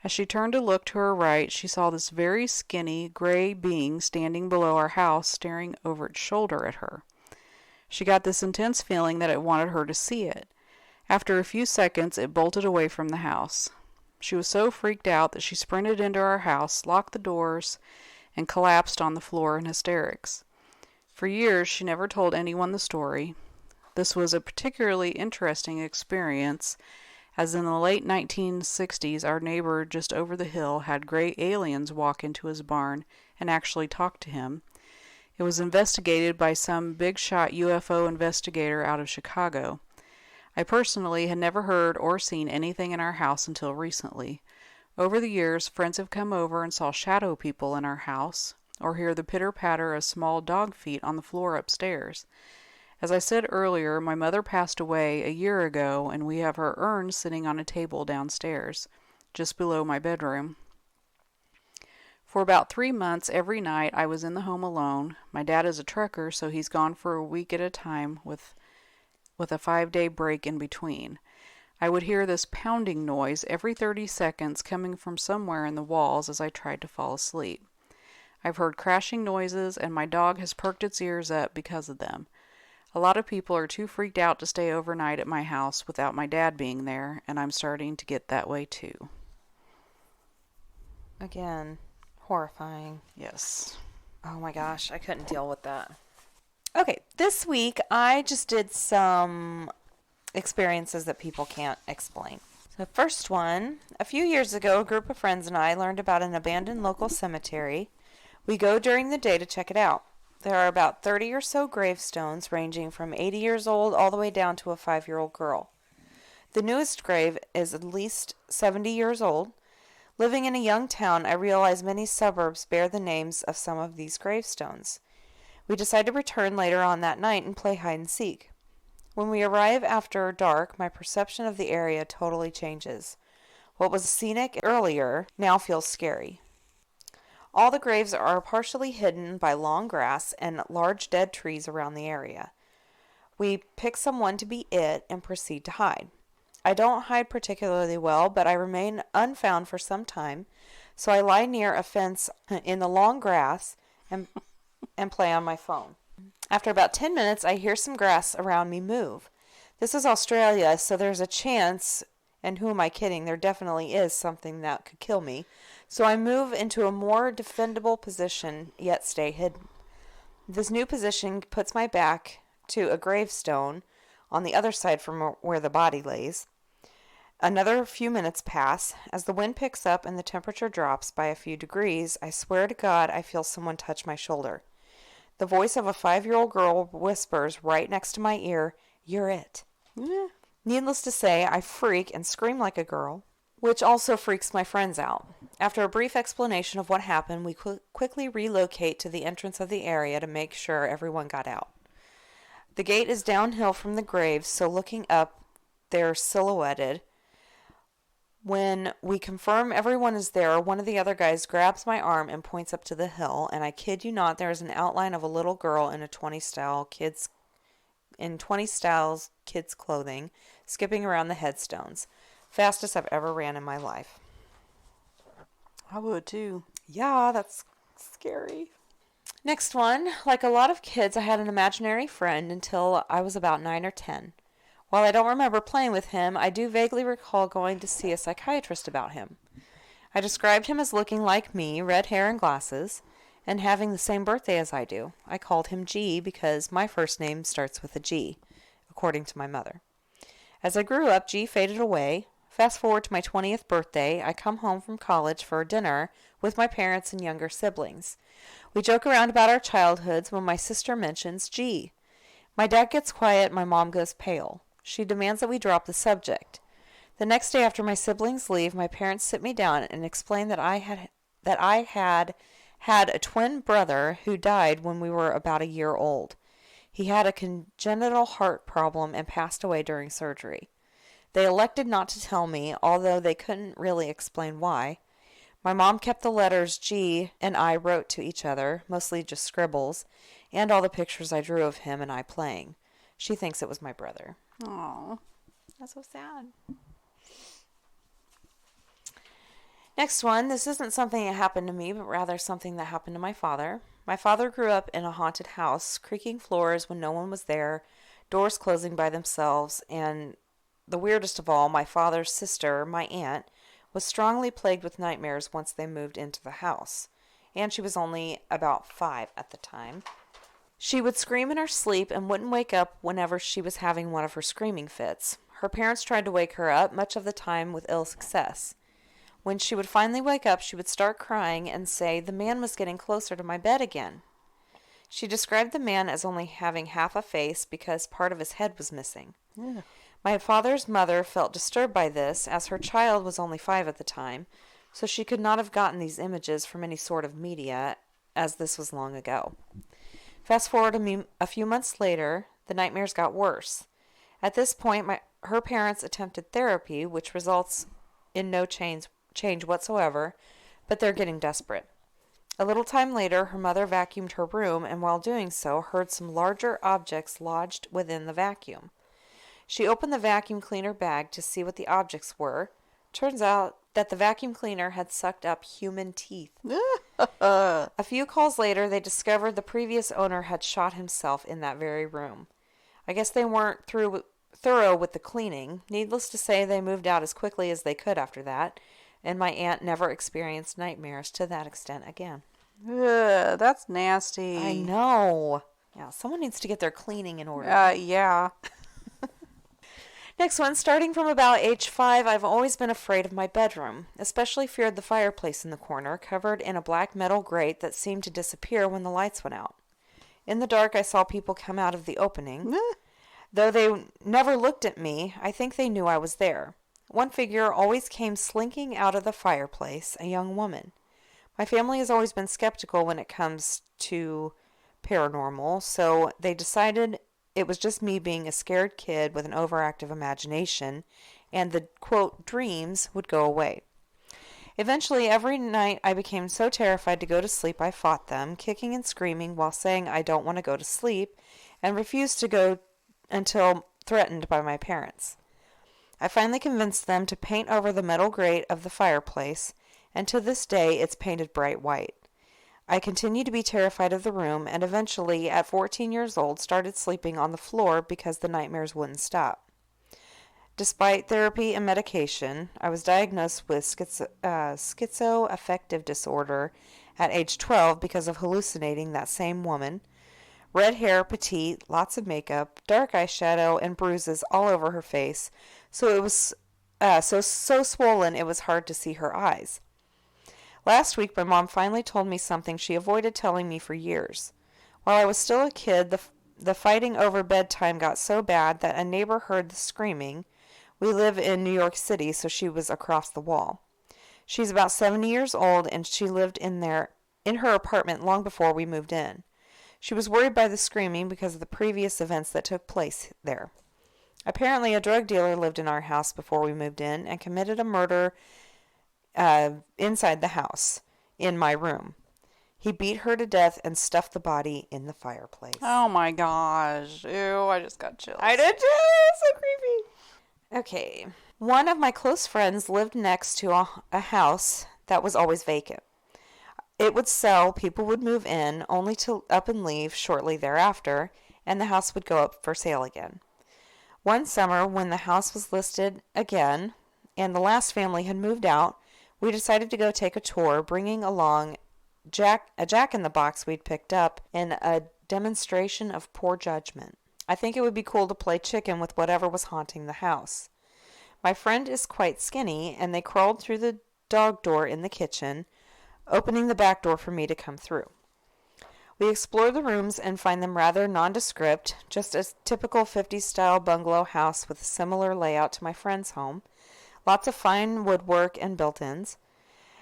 As she turned to look to her right, she saw this very skinny, gray being standing below our house, staring over its shoulder at her. She got this intense feeling that it wanted her to see it. After a few seconds, it bolted away from the house. She was so freaked out that she sprinted into our house, locked the doors, and collapsed on the floor in hysterics. For years, she never told anyone the story. This was a particularly interesting experience, as in the late 1960s, our neighbor just over the hill had gray aliens walk into his barn and actually talk to him. It was investigated by some big-shot UFO investigator out of Chicago. I personally had never heard or seen anything in our house until recently. Over the years, friends have come over and saw shadow people in our house, or hear the pitter-patter of small dog feet on the floor upstairs. As I said earlier, my mother passed away a year ago, and we have her urn sitting on a table downstairs, just below my bedroom. For about 3 months, every night I was in the home alone. My dad is a trucker, so he's gone for a week at a time with a 5-day break in between. I would hear this pounding noise every 30 seconds coming from somewhere in the walls as I tried to fall asleep. I've heard crashing noises, and my dog has perked its ears up because of them. A lot of people are too freaked out to stay overnight at my house without my dad being there, and I'm starting to get that way too. Again, horrifying. Yes. Oh my gosh, I couldn't deal with that. Okay, this week I just did some experiences that people can't explain. The first one, a few years ago, a group of friends and I learned about an abandoned local cemetery. We go during the day to check it out. There are about 30 or so gravestones ranging from 80 years old all the way down to a 5-year-old girl. The newest grave is at least 70 years old. Living in a young town, I realize many suburbs bear the names of some of these gravestones. We decide to return later on that night and play hide and seek. When we arrive after dark, my perception of the area totally changes. What was scenic earlier now feels scary. All the graves are partially hidden by long grass and large dead trees around the area. We pick someone to be it and proceed to hide. I don't hide particularly well, but I remain unfound for some time, so I lie near a fence in the long grass and play on my phone. After about 10 minutes, I hear some grass around me move. This is Australia, so there's a chance, and who am I kidding, there definitely is something that could kill me. So I move into a more defendable position, yet stay hidden. This new position puts my back to a gravestone on the other side from where the body lays. Another few minutes pass. As the wind picks up and the temperature drops by a few degrees, I swear to God I feel someone touch my shoulder. The voice of a 5-year-old girl whispers right next to my ear, "You're it." Needless to say, I freak and scream like a girl, which also freaks my friends out. After a brief explanation of what happened, we quickly relocate to the entrance of the area to make sure everyone got out. The gate is downhill from the graves, so looking up, they're silhouetted. When we confirm everyone is there, one of the other guys grabs my arm and points up to the hill, and I kid you not, there is an outline of a little girl in 20 styles kids clothing, skipping around the headstones. Fastest I've ever ran in my life. I would too. Yeah, that's scary. Next one. Like a lot of kids, I had an imaginary friend until I was about 9 or 10. While I don't remember playing with him, I do vaguely recall going to see a psychiatrist about him. I described him as looking like me, red hair and glasses, and having the same birthday as I do. I called him G because my first name starts with a G, according to my mother. As I grew up, G faded away, Fast forward to my 20th birthday, I come home from college for a dinner with my parents and younger siblings. We joke around about our childhoods when my sister mentions G. My dad gets quiet, my mom goes pale. She demands that we drop the subject. The next day after my siblings leave, my parents sit me down and explain that I had a twin brother who died when we were about a year old. He had a congenital heart problem and passed away during surgery. They elected not to tell me, although they couldn't really explain why. My mom kept the letters G and I wrote to each other, mostly just scribbles, and all the pictures I drew of him and I playing. She thinks it was my brother. Aw. That's so sad. Next one. This isn't something that happened to me, but rather something that happened to my father. My father grew up in a haunted house, creaking floors when no one was there, doors closing by themselves, and the weirdest of all, my father's sister, my aunt, was strongly plagued with nightmares once they moved into the house, and she was only about 5 at the time. She would scream in her sleep and wouldn't wake up whenever she was having one of her screaming fits. Her parents tried to wake her up, much of the time with ill success. When she would finally wake up, she would start crying and say the man was getting closer to my bed again. She described the man as only having half a face because part of his head was missing. Yeah. My father's mother felt disturbed by this, as her child was only 5 at the time, so she could not have gotten these images from any sort of media, as this was long ago. Fast forward a few months later, the nightmares got worse. At this point, her parents attempted therapy, which results in no change whatsoever, but they're getting desperate. A little time later, her mother vacuumed her room, and while doing so, heard some larger objects lodged within the vacuum. She opened the vacuum cleaner bag to see what the objects were. Turns out that the vacuum cleaner had sucked up human teeth. A few calls later, they discovered the previous owner had shot himself in that very room. I guess they weren't thorough with the cleaning. Needless to say, they moved out as quickly as they could after that, and my aunt never experienced nightmares to that extent again. Ugh, that's nasty. I know. Yeah, someone needs to get their cleaning in order. Yeah. Next one. Starting from about age 5, I've always been afraid of my bedroom, especially feared the fireplace in the corner, covered in a black metal grate that seemed to disappear when the lights went out. In the dark, I saw people come out of the opening. Though they never looked at me, I think they knew I was there. One figure always came slinking out of the fireplace, a young woman. My family has always been skeptical when it comes to paranormal, so they decided it was just me being a scared kid with an overactive imagination, and the, quote, dreams would go away. Eventually, every night I became so terrified to go to sleep I fought them, kicking and screaming while saying I don't want to go to sleep, and refused to go until threatened by my parents. I finally convinced them to paint over the metal grate of the fireplace, and to this day it's painted bright white. I continued to be terrified of the room, and eventually, at 14 years old, started sleeping on the floor because the nightmares wouldn't stop. Despite therapy and medication, I was diagnosed with schizoaffective disorder at age 12 because of hallucinating that same woman. Red hair, petite, lots of makeup, dark eyeshadow, and bruises all over her face, so it was so swollen it was hard to see her eyes. Last week, my mom finally told me something she avoided telling me for years. While I was still a kid, the fighting over bedtime got so bad that a neighbor heard the screaming. We live in New York City, so she was across the wall. She's about 70 years old, and she lived in her apartment long before we moved in. She was worried by the screaming because of the previous events that took place there. Apparently, a drug dealer lived in our house before we moved in and committed a murder inside the house, in my room. He beat her to death and stuffed the body in the fireplace. Oh my gosh. Ew, I just got chills. I did too. It's so creepy. Okay. One of my close friends lived next to a house that was always vacant. It would sell, people would move in, only to up and leave shortly thereafter, and the house would go up for sale again. One summer, when the house was listed again, and the last family had moved out, we decided to go take a tour, bringing along a jack-in-the-box we'd picked up in a demonstration of poor judgment. I think it would be cool to play chicken with whatever was haunting the house. My friend is quite skinny, and they crawled through the dog door in the kitchen, opening the back door for me to come through. We explore the rooms and find them rather nondescript, just a typical 50s-style bungalow house with a similar layout to my friend's home. Lots of fine woodwork and built-ins.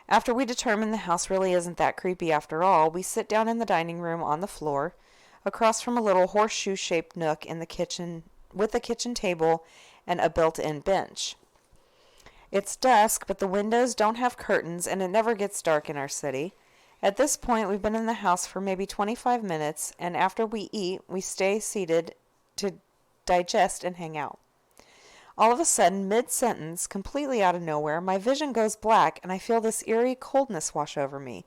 After we determine the house really isn't that creepy after all, we sit down in the dining room on the floor, across from a little horseshoe-shaped nook in the kitchen, with a kitchen table and a built-in bench. It's dusk, but the windows don't have curtains, and it never gets dark in our city. At this point, we've been in the house for maybe 25 minutes, and after we eat, we stay seated to digest and hang out. All of a sudden, mid-sentence, completely out of nowhere, my vision goes black, and I feel this eerie coldness wash over me.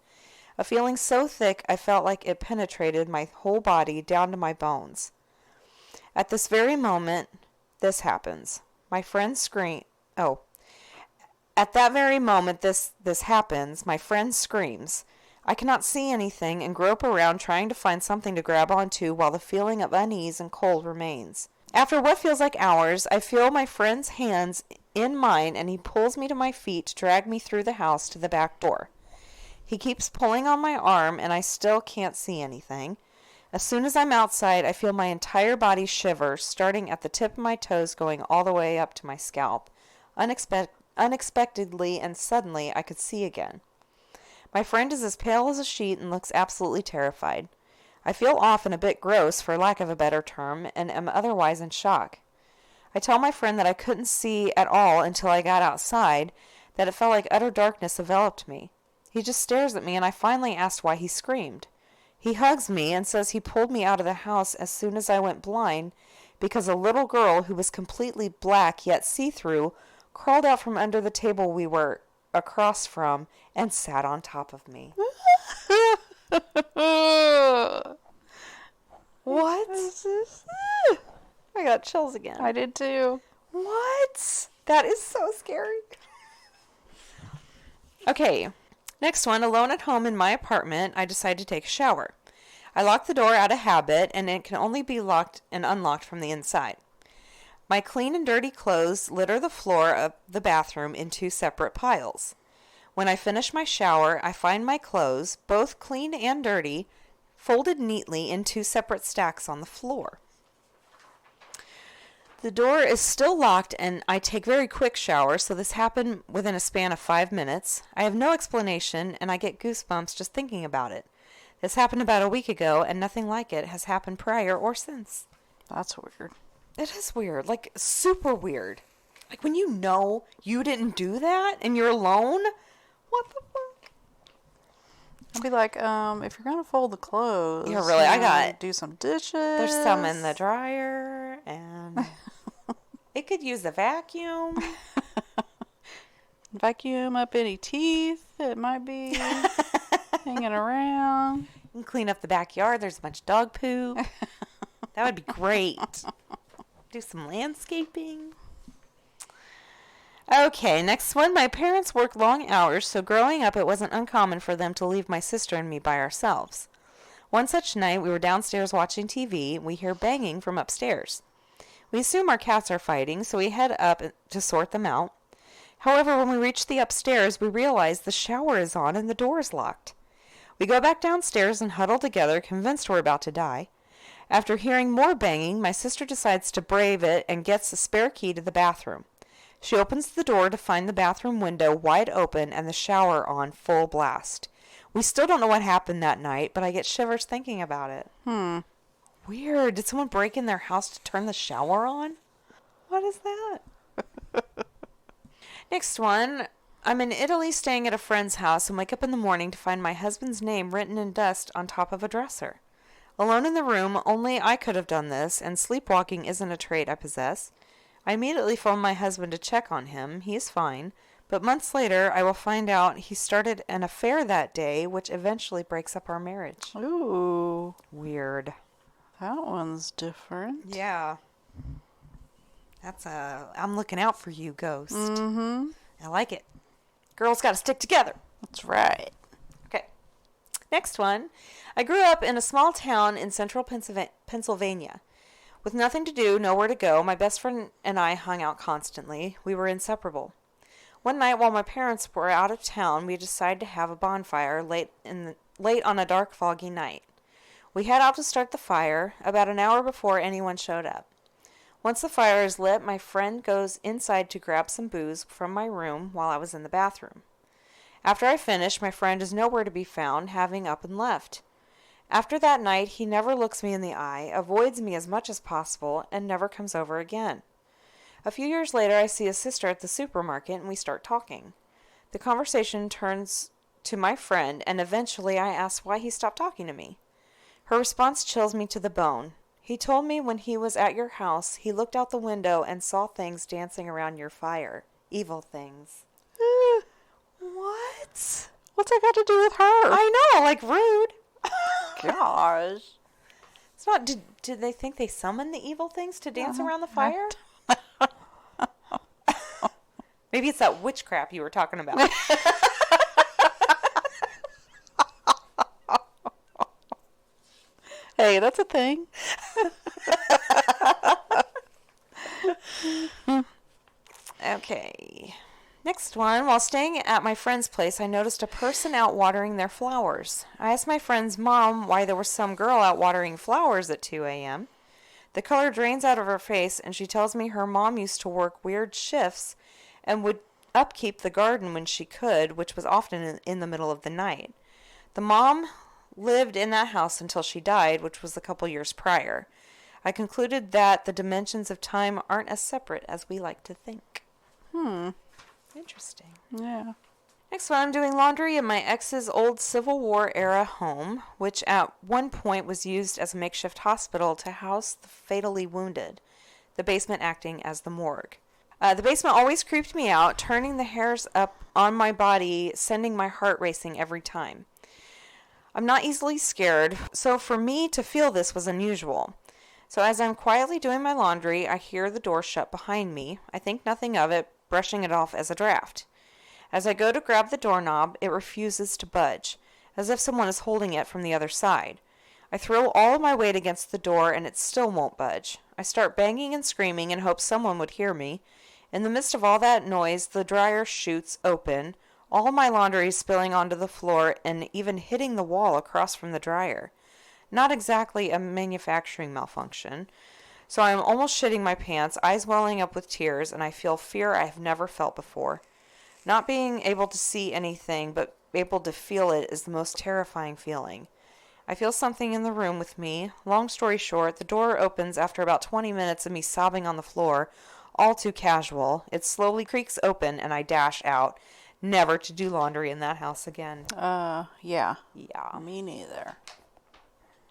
A feeling so thick I felt like it penetrated my whole body down to my bones. At this very moment, this happens. My friend screams. Oh. At that very moment this happens, my friend screams. I cannot see anything and grope around trying to find something to grab onto while the feeling of unease and cold remains. After what feels like hours, I feel my friend's hands in mine and he pulls me to my feet to drag me through the house to the back door. He keeps pulling on my arm and I still can't see anything. As soon as I'm outside, I feel my entire body shiver, starting at the tip of my toes going all the way up to my scalp. Unexpectedly and suddenly, I could see again. My friend is as pale as a sheet and looks absolutely terrified. I feel off and a bit gross, for lack of a better term, and am otherwise in shock. I tell my friend that I couldn't see at all until I got outside, that it felt like utter darkness enveloped me. He just stares at me, and I finally asked why he screamed. He hugs me and says he pulled me out of the house as soon as I went blind because a little girl who was completely black yet see-through crawled out from under the table we were across from and sat on top of me. What? I got chills again. I did too. What? That is so scary. Okay, next one. Alone at home in my apartment, I decide to take a shower. I lock the door out of habit, and it can only be locked and unlocked from the inside. My clean and dirty clothes litter the floor of the bathroom in 2 separate piles. When I finish my shower, I find my clothes, both clean and dirty, folded neatly in 2 separate stacks on the floor. The door is still locked and I take very quick showers, so this happened within a span of 5 minutes. I have no explanation and I get goosebumps just thinking about it. This happened about a week ago and nothing like it has happened prior or since. That's weird. It is weird, like super weird. Like when you know you didn't do that and you're alone, what the fuck? I'd be like, if you're gonna fold the clothes, Yeah, really, I got do some dishes. There's some in the dryer, and it could use a vacuum. Vacuum up any teeth that might be hanging around. You can clean up the backyard. There's a bunch of dog poop. That would be great. Do some landscaping. Okay, next one. My parents work long hours, so growing up it wasn't uncommon for them to leave my sister and me by ourselves. One such night, we were downstairs watching TV. We hear banging from upstairs. We assume our cats are fighting, so we head up to sort them out. However, when we reach the upstairs, we realize the shower is on and the door is locked. We go back downstairs and huddle together, convinced we're about to die. After hearing more banging, my sister decides to brave it and gets a spare key to the bathroom. She opens the door to find the bathroom window wide open and the shower on full blast. We still don't know what happened that night, but I get shivers thinking about it. Weird. Did someone break in their house to turn the shower on? What is that? Next one. I'm in Italy staying at a friend's house and wake up in the morning to find my husband's name written in dust on top of a dresser. Alone in the room, only I could have done this, and sleepwalking isn't a trait I possess. I immediately phone my husband to check on him. He is fine. But months later, I will find out he started an affair that day, which eventually breaks up our marriage. Ooh. Weird. That one's different. Yeah. I'm looking out for you, Ghost. Mm-hmm. I like it. Girls got to stick together. That's right. Okay. Next one. I grew up in a small town in central Pennsylvania. With nothing to do, nowhere to go, my best friend and I hung out constantly. We were inseparable. One night while my parents were out of town, we decided to have a bonfire late on a dark, foggy night. We head out to start the fire about an hour before anyone showed up. Once the fire is lit, my friend goes inside to grab some booze from my room while I was in the bathroom. After I finish, my friend is nowhere to be found, having up and left. After that night, he never looks me in the eye, avoids me as much as possible, and never comes over again. A few years later, I see his sister at the supermarket, and we start talking. The conversation turns to my friend, and eventually I ask why he stopped talking to me. Her response chills me to the bone. He told me when he was at your house, he looked out the window and saw things dancing around your fire. Evil things. What? What's that got to do with her? I know, like rude. Gosh. It's not. Did they think they summoned the evil things to dance around the fire? Maybe it's that witchcraft you were talking about. Hey, that's a thing. Okay. Next one. While staying at my friend's place, I noticed a person out watering their flowers. I asked my friend's mom why there was some girl out watering flowers at 2 a.m. The color drains out of her face, and she tells me her mom used to work weird shifts and would upkeep the garden when she could, which was often in the middle of the night. The mom lived in that house until she died, which was a couple years prior. I concluded that the dimensions of time aren't as separate as we like to think. Interesting. Yeah. Next one, I'm doing laundry in my ex's old Civil War era home, which at one point was used as a makeshift hospital to house the fatally wounded, the basement acting as the morgue. The basement always creeped me out, turning the hairs up on my body, sending my heart racing every time. I'm not easily scared, so for me to feel this was unusual. So as I'm quietly doing my laundry, I hear the door shut behind me. I think nothing of it, brushing it off as a draft. As I go to grab the doorknob, it refuses to budge, as if someone is holding it from the other side. I throw all of my weight against the door, and it still won't budge. I start banging and screaming in hopes someone would hear me. In the midst of all that noise, the dryer chutes open, all my laundry spilling onto the floor and even hitting the wall across from the dryer. Not exactly a manufacturing malfunction. So I am almost shitting my pants, eyes welling up with tears, and I feel fear I have never felt before. Not being able to see anything, but able to feel it is the most terrifying feeling. I feel something in the room with me. Long story short, the door opens after about 20 minutes of me sobbing on the floor, all too casual. It slowly creaks open, and I dash out, never to do laundry in that house again. Yeah. Yeah. Me neither.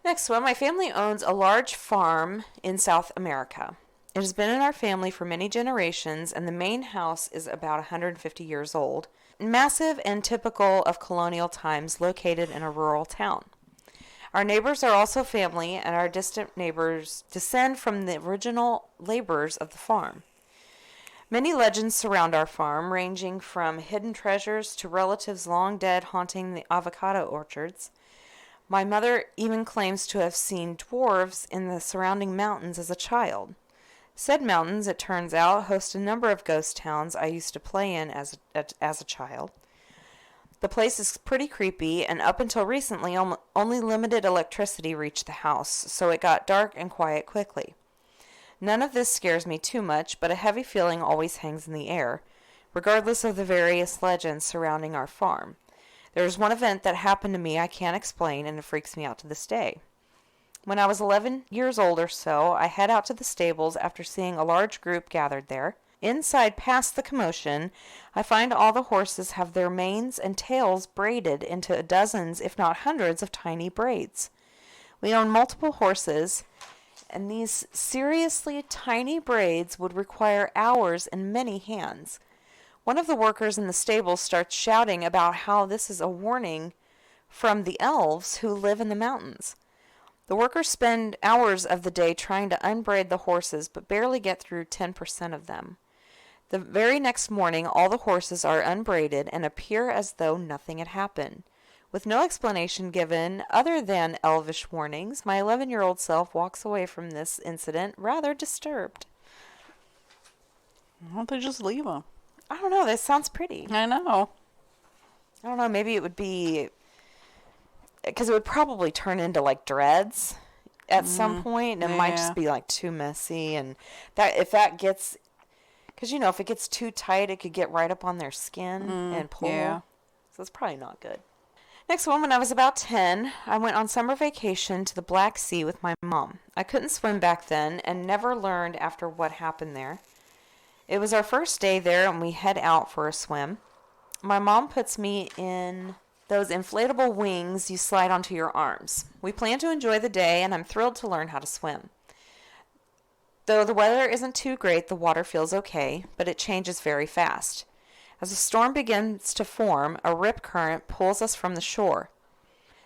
Next one, my family owns a large farm in South America. It has been in our family for many generations, and the main house is about 150 years old. Massive and typical of colonial times, located in a rural town. Our neighbors are also family, and our distant neighbors descend from the original laborers of the farm. Many legends surround our farm, ranging from hidden treasures to relatives long dead haunting the avocado orchards. My mother even claims to have seen dwarves in the surrounding mountains as a child. Said mountains, it turns out, host a number of ghost towns I used to play in as a child. The place is pretty creepy, and up until recently, only limited electricity reached the house, so it got dark and quiet quickly. None of this scares me too much, but a heavy feeling always hangs in the air, regardless of the various legends surrounding our farm. There is one event that happened to me I can't explain, and it freaks me out to this day. When I was 11 years old or so, I head out to the stables after seeing a large group gathered there. Inside, past the commotion, I find all the horses have their manes and tails braided into dozens, if not hundreds, of tiny braids. We own multiple horses, and these seriously tiny braids would require hours and many hands. One of the workers in the stables starts shouting about how this is a warning from the elves who live in the mountains. The workers spend hours of the day trying to unbraid the horses, but barely get through 10% of them. The very next morning, all the horses are unbraided and appear as though nothing had happened. With no explanation given other than elvish warnings, my 11-year-old self walks away from this incident rather disturbed. Why don't they just leave them? I don't know. This sounds pretty. I know. I don't know. Maybe it would be... Because it would probably turn into, like, dreads at some point. And it might just be, like, too messy. And that if that gets... Because, you know, if it gets too tight, it could get right up on their skin and pull. Yeah. So it's probably not good. Next one, when I was about 10, I went on summer vacation to the Black Sea with my mom. I couldn't swim back then and never learned after what happened there. It was our first day there and we head out for a swim. My mom puts me in those inflatable wings you slide onto your arms. We plan to enjoy the day and I'm thrilled to learn how to swim. Though the weather isn't too great, the water feels okay, but it changes very fast. As a storm begins to form, a rip current pulls us from the shore.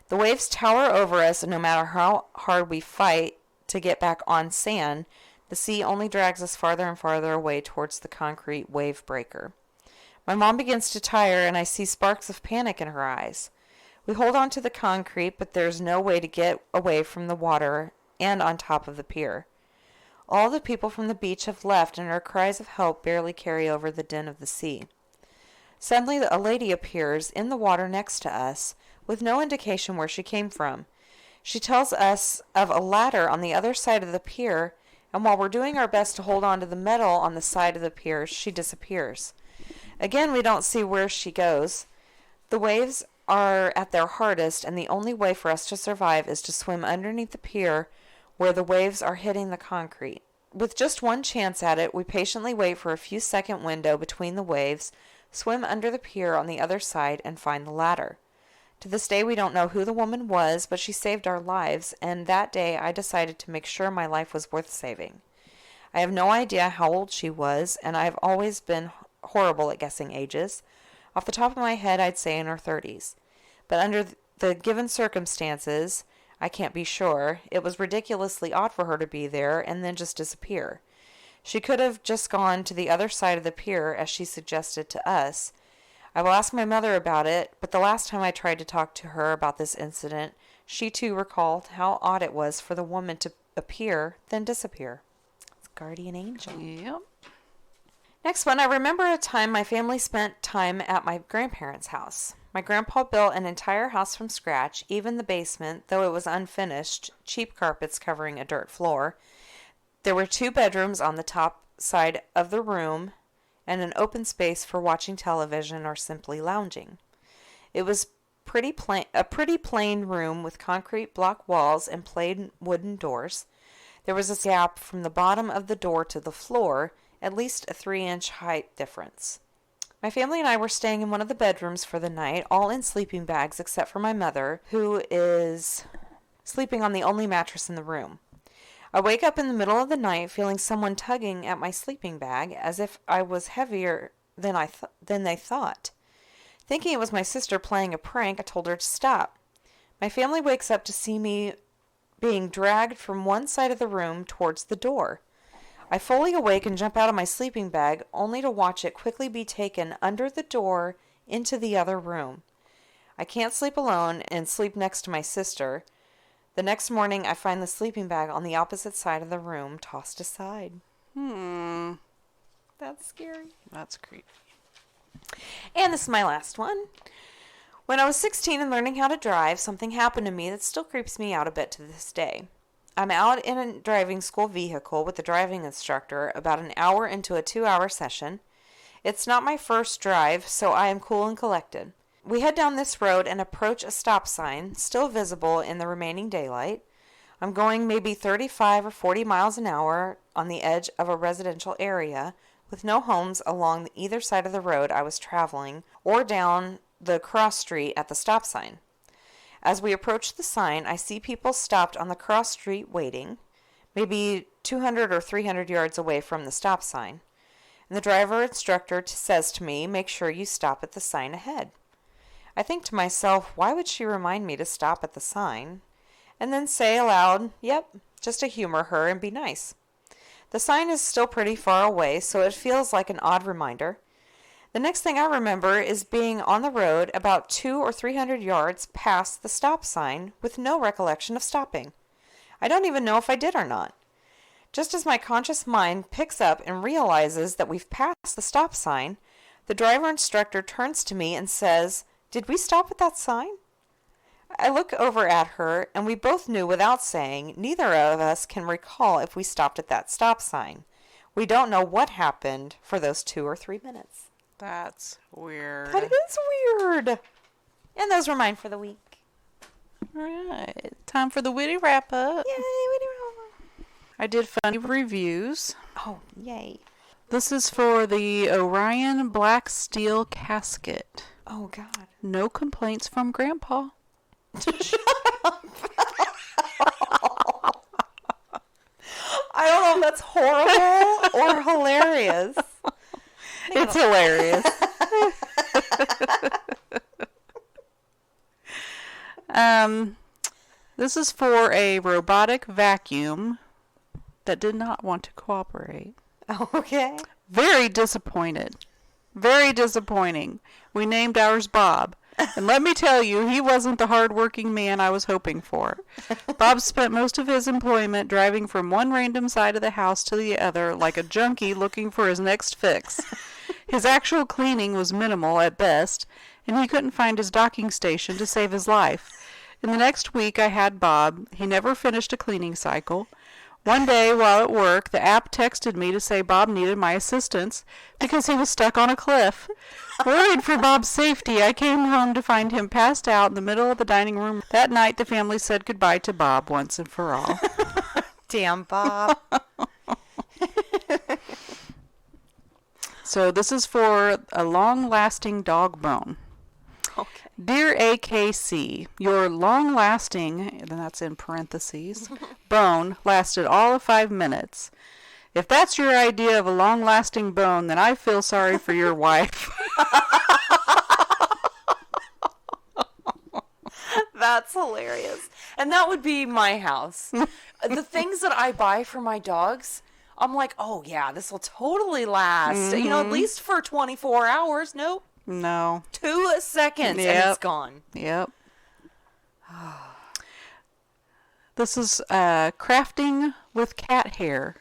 The waves tower over us, and no matter how hard we fight to get back on sand, the sea only drags us farther and farther away towards the concrete wave breaker. My mom begins to tire, and I see sparks of panic in her eyes. We hold on to the concrete, but there's no way to get away from the water and on top of the pier. All the people from the beach have left, and our cries of help barely carry over the din of the sea. Suddenly, a lady appears in the water next to us, with no indication where she came from. She tells us of a ladder on the other side of the pier, and while we're doing our best to hold on to the metal on the side of the pier, she disappears. Again, we don't see where she goes. The waves are at their hardest, and the only way for us to survive is to swim underneath the pier where the waves are hitting the concrete. With just one chance at it, we patiently wait for a few-second window between the waves, swim under the pier on the other side, and find the ladder. To this day, we don't know who the woman was, but she saved our lives, and that day I decided to make sure my life was worth saving. I have no idea how old she was, and I've always been horrible at guessing ages. Off the top of my head, I'd say in her 30s. But under the given circumstances, I can't be sure. It was ridiculously odd for her to be there and then just disappear. She could have just gone to the other side of the pier, as she suggested to us. I will ask my mother about it, but the last time I tried to talk to her about this incident, she too recalled how odd it was for the woman to appear, then disappear. It's guardian angel. Yep. Next one, I remember a time my family spent time at my grandparents' house. My grandpa built an entire house from scratch, even the basement, though it was unfinished, cheap carpets covering a dirt floor. There were 2 bedrooms on the top side of the room and an open space for watching television or simply lounging. It was a pretty plain room with concrete block walls and plain wooden doors. There was a gap from the bottom of the door to the floor, at least a 3-inch height difference. My family and I were staying in one of the bedrooms for the night, all in sleeping bags except for my mother, who is sleeping on the only mattress in the room. I wake up in the middle of the night feeling someone tugging at my sleeping bag as if I was heavier than they thought. Thinking it was my sister playing a prank, I told her to stop. My family wakes up to see me being dragged from one side of the room towards the door. I fully awake and jump out of my sleeping bag, only to watch it quickly be taken under the door into the other room. I can't sleep alone and sleep next to my sister. The next morning, I find the sleeping bag on the opposite side of the room, tossed aside. That's scary. That's creepy. And this is my last one. When I was 16 and learning how to drive, something happened to me that still creeps me out a bit to this day. I'm out in a driving school vehicle with a driving instructor about an hour into a 2-hour session. It's not my first drive, so I am cool and collected. We head down this road and approach a stop sign, still visible in the remaining daylight. I'm going maybe 35 or 40 miles an hour on the edge of a residential area, with no homes along either side of the road I was traveling, or down the cross street at the stop sign. As we approach the sign, I see people stopped on the cross street waiting, maybe 200 or 300 yards away from the stop sign. And the driver instructor says to me, "Make sure you stop at the sign ahead." I think to myself, why would she remind me to stop at the sign? And then say aloud, "Yep, just to humor her and be nice." The sign is still pretty far away, so it feels like an odd reminder. The next thing I remember is being on the road about 200 or 300 yards past the stop sign with no recollection of stopping. I don't even know if I did or not. Just as my conscious mind picks up and realizes that we've passed the stop sign, the driver instructor turns to me and says, "Did we stop at that sign?" I look over at her, and we both knew without saying neither of us can recall if we stopped at that stop sign. We don't know what happened for those 2 or 3 minutes. That's weird. That is weird. And those were mine for the week. All right. Time for the witty wrap up. Yay, I did funny reviews. oh, yay. This is for the Orion Black Steel Casket. Oh, God. No complaints from Grandpa. I don't know if that's horrible or hilarious. It's hilarious. This is for a robotic vacuum that did not want to cooperate. Okay. Very disappointed. Very disappointing. We named ours Bob. And let me tell you, he wasn't the hard-working man I was hoping for. Bob spent most of his employment driving from one random side of the house to the other like a junkie looking for his next fix. His actual cleaning was minimal at best, and he couldn't find his docking station to save his life. In the next week I had Bob. He never finished a cleaning cycle. One day, while at work, the app texted me to say Bob needed my assistance because he was stuck on a cliff. Worried for Bob's safety, I came home to find him passed out in the middle of the dining room. That night, the family said goodbye to Bob once and for all. Damn, Bob. So this is for a long-lasting dog bone. Okay. Dear AKC, your long-lasting, and that's in parentheses, bone lasted all of 5 minutes. If that's your idea of a long-lasting bone, then I feel sorry for your wife. That's hilarious. And that would be my house. The things that I buy for my dogs, I'm like, oh yeah, this will totally last. You know, at least for 24 hours. Nope. No. 2 seconds and Yep. it's gone. Yep. This is crafting with cat hair.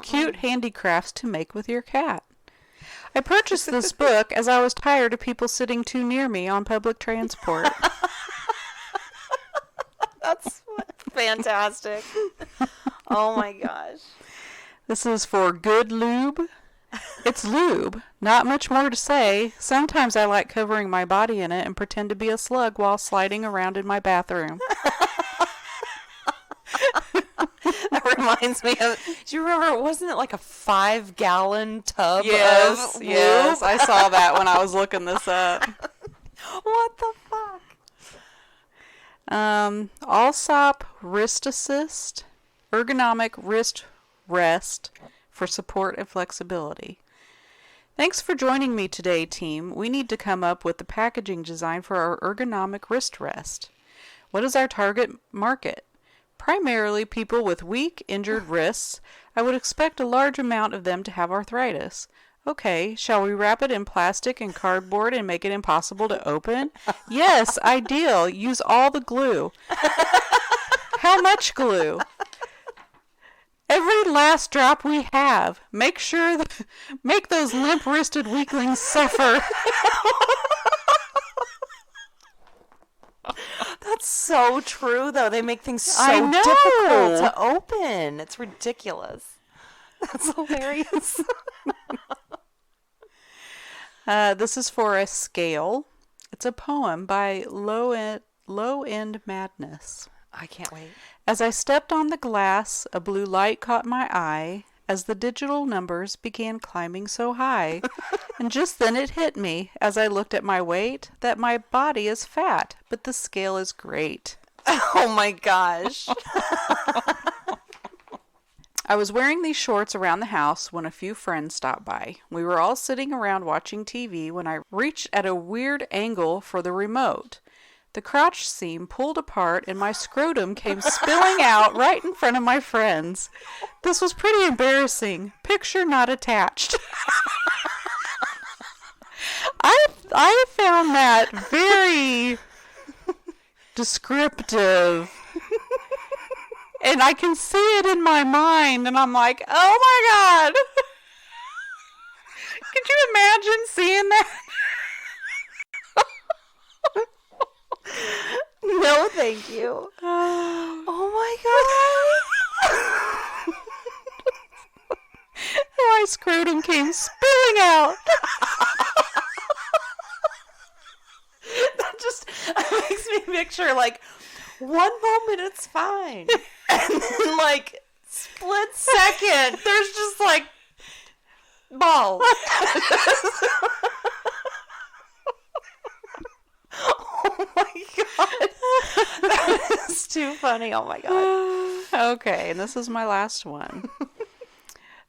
Cute handicrafts to make with your cat. I purchased this book as I was tired of people sitting too near me on public transport. That's fantastic. Oh my gosh. This is for Good Lube. It's lube. Not much more to say. Sometimes I like covering my body in it and pretend to be a slug while sliding around in my bathroom. That reminds me of, do you remember, wasn't it like a 5-gallon tub Yes, of yes. lube? I saw that when I was looking this up. What the fuck? Allsop Wrist Assist, ergonomic wrist rest for support and flexibility. Thanks for joining me today, team. We need to come up with the packaging design for our ergonomic wrist rest. What is our target market? Primarily people with weak, injured wrists. I would expect a large amount of them to have arthritis. Okay, shall we wrap it in plastic and cardboard and make it impossible to open? Yes, ideal. Use all the glue. How much glue? Every last drop we have. Make those limp-wristed weaklings suffer. That's so true, though. They make things so I know. difficult to open. It's ridiculous. That's hilarious. This is for a scale. It's a poem by Low End Madness. I can't wait. As I stepped on the glass, a blue light caught my eye as the digital numbers began climbing so high. And just then it hit me, as I looked at my weight, that my body is fat, but the scale is great. Oh my gosh. I was wearing these shorts around the house when a few friends stopped by. We were all sitting around watching TV when I reached at a weird angle for the remote. The crotch seam pulled apart and my scrotum came spilling out right in front of my friends. This was pretty embarrassing. Picture not attached. I found that very descriptive. And I can see it in my mind, and I'm like, oh my God. Could you imagine seeing that? No, thank you. Oh my God. My scrotum came spilling out. That just makes me picture, like, one moment it's fine. And then, like, split second, there's just, like, balls. Oh my God. That is too funny. Oh my God. Okay, and this is my last one.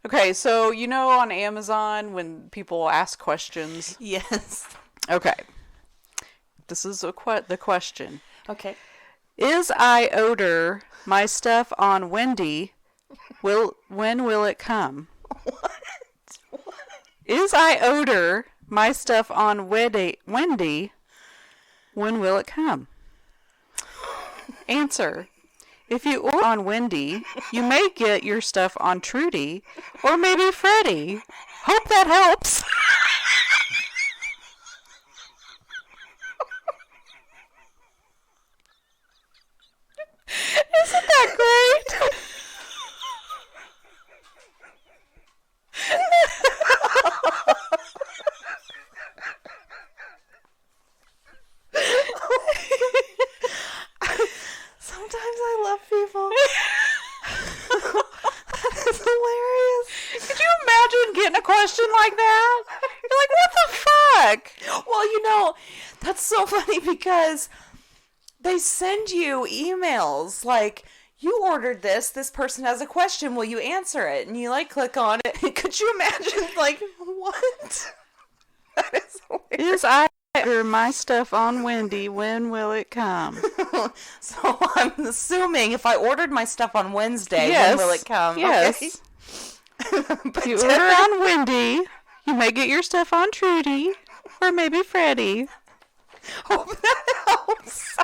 Okay, so you know on Amazon when people ask questions? Yes. Okay. This is the question. Okay. Is I order my stuff on Wendy? When will it come? What? Is I order my stuff on Wendy? When will it come? Answer. If you order on Wendy, you may get your stuff on Trudy or maybe Freddie. Hope that helps. Isn't that great? Sometimes I love people. That is hilarious. Could you imagine getting a question like that? You're like, what the fuck? Well, you know, that's so funny because they send you emails like, you ordered this person has a question, will you answer it? And you like click on it. Could you imagine, like, what? That is hilarious. Is I order my stuff on Wendy, when will it come? So I'm assuming if I ordered my stuff on Wednesday, Yes. when will it come? Yes. Okay. You order on Wendy, you may get your stuff on Trudy or maybe Freddie. Hope that helps.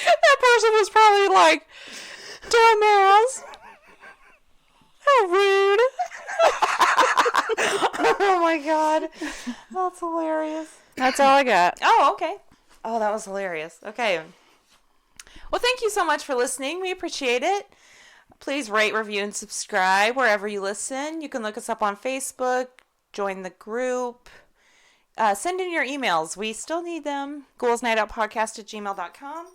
That person was probably like, dumbass. How rude. Oh my God. That's hilarious. That's all I got. Oh, okay. Oh, that was hilarious. Okay. Well, thank you so much for listening. We appreciate it. Please rate, review, and subscribe wherever you listen. You can look us up on Facebook, join the group, send in your emails. We still need them. goalsnightoutpodcast@gmail.com.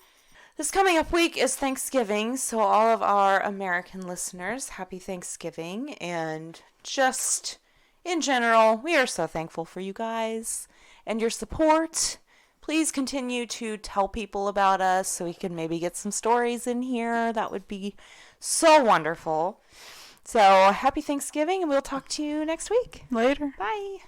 This coming up week is Thanksgiving, so all of our American listeners, happy Thanksgiving. And just in general, we are so thankful for you guys and your support. Please continue to tell people about us so we can maybe get some stories in here. That would be so wonderful. So happy Thanksgiving, and we'll talk to you next week. Later. Bye.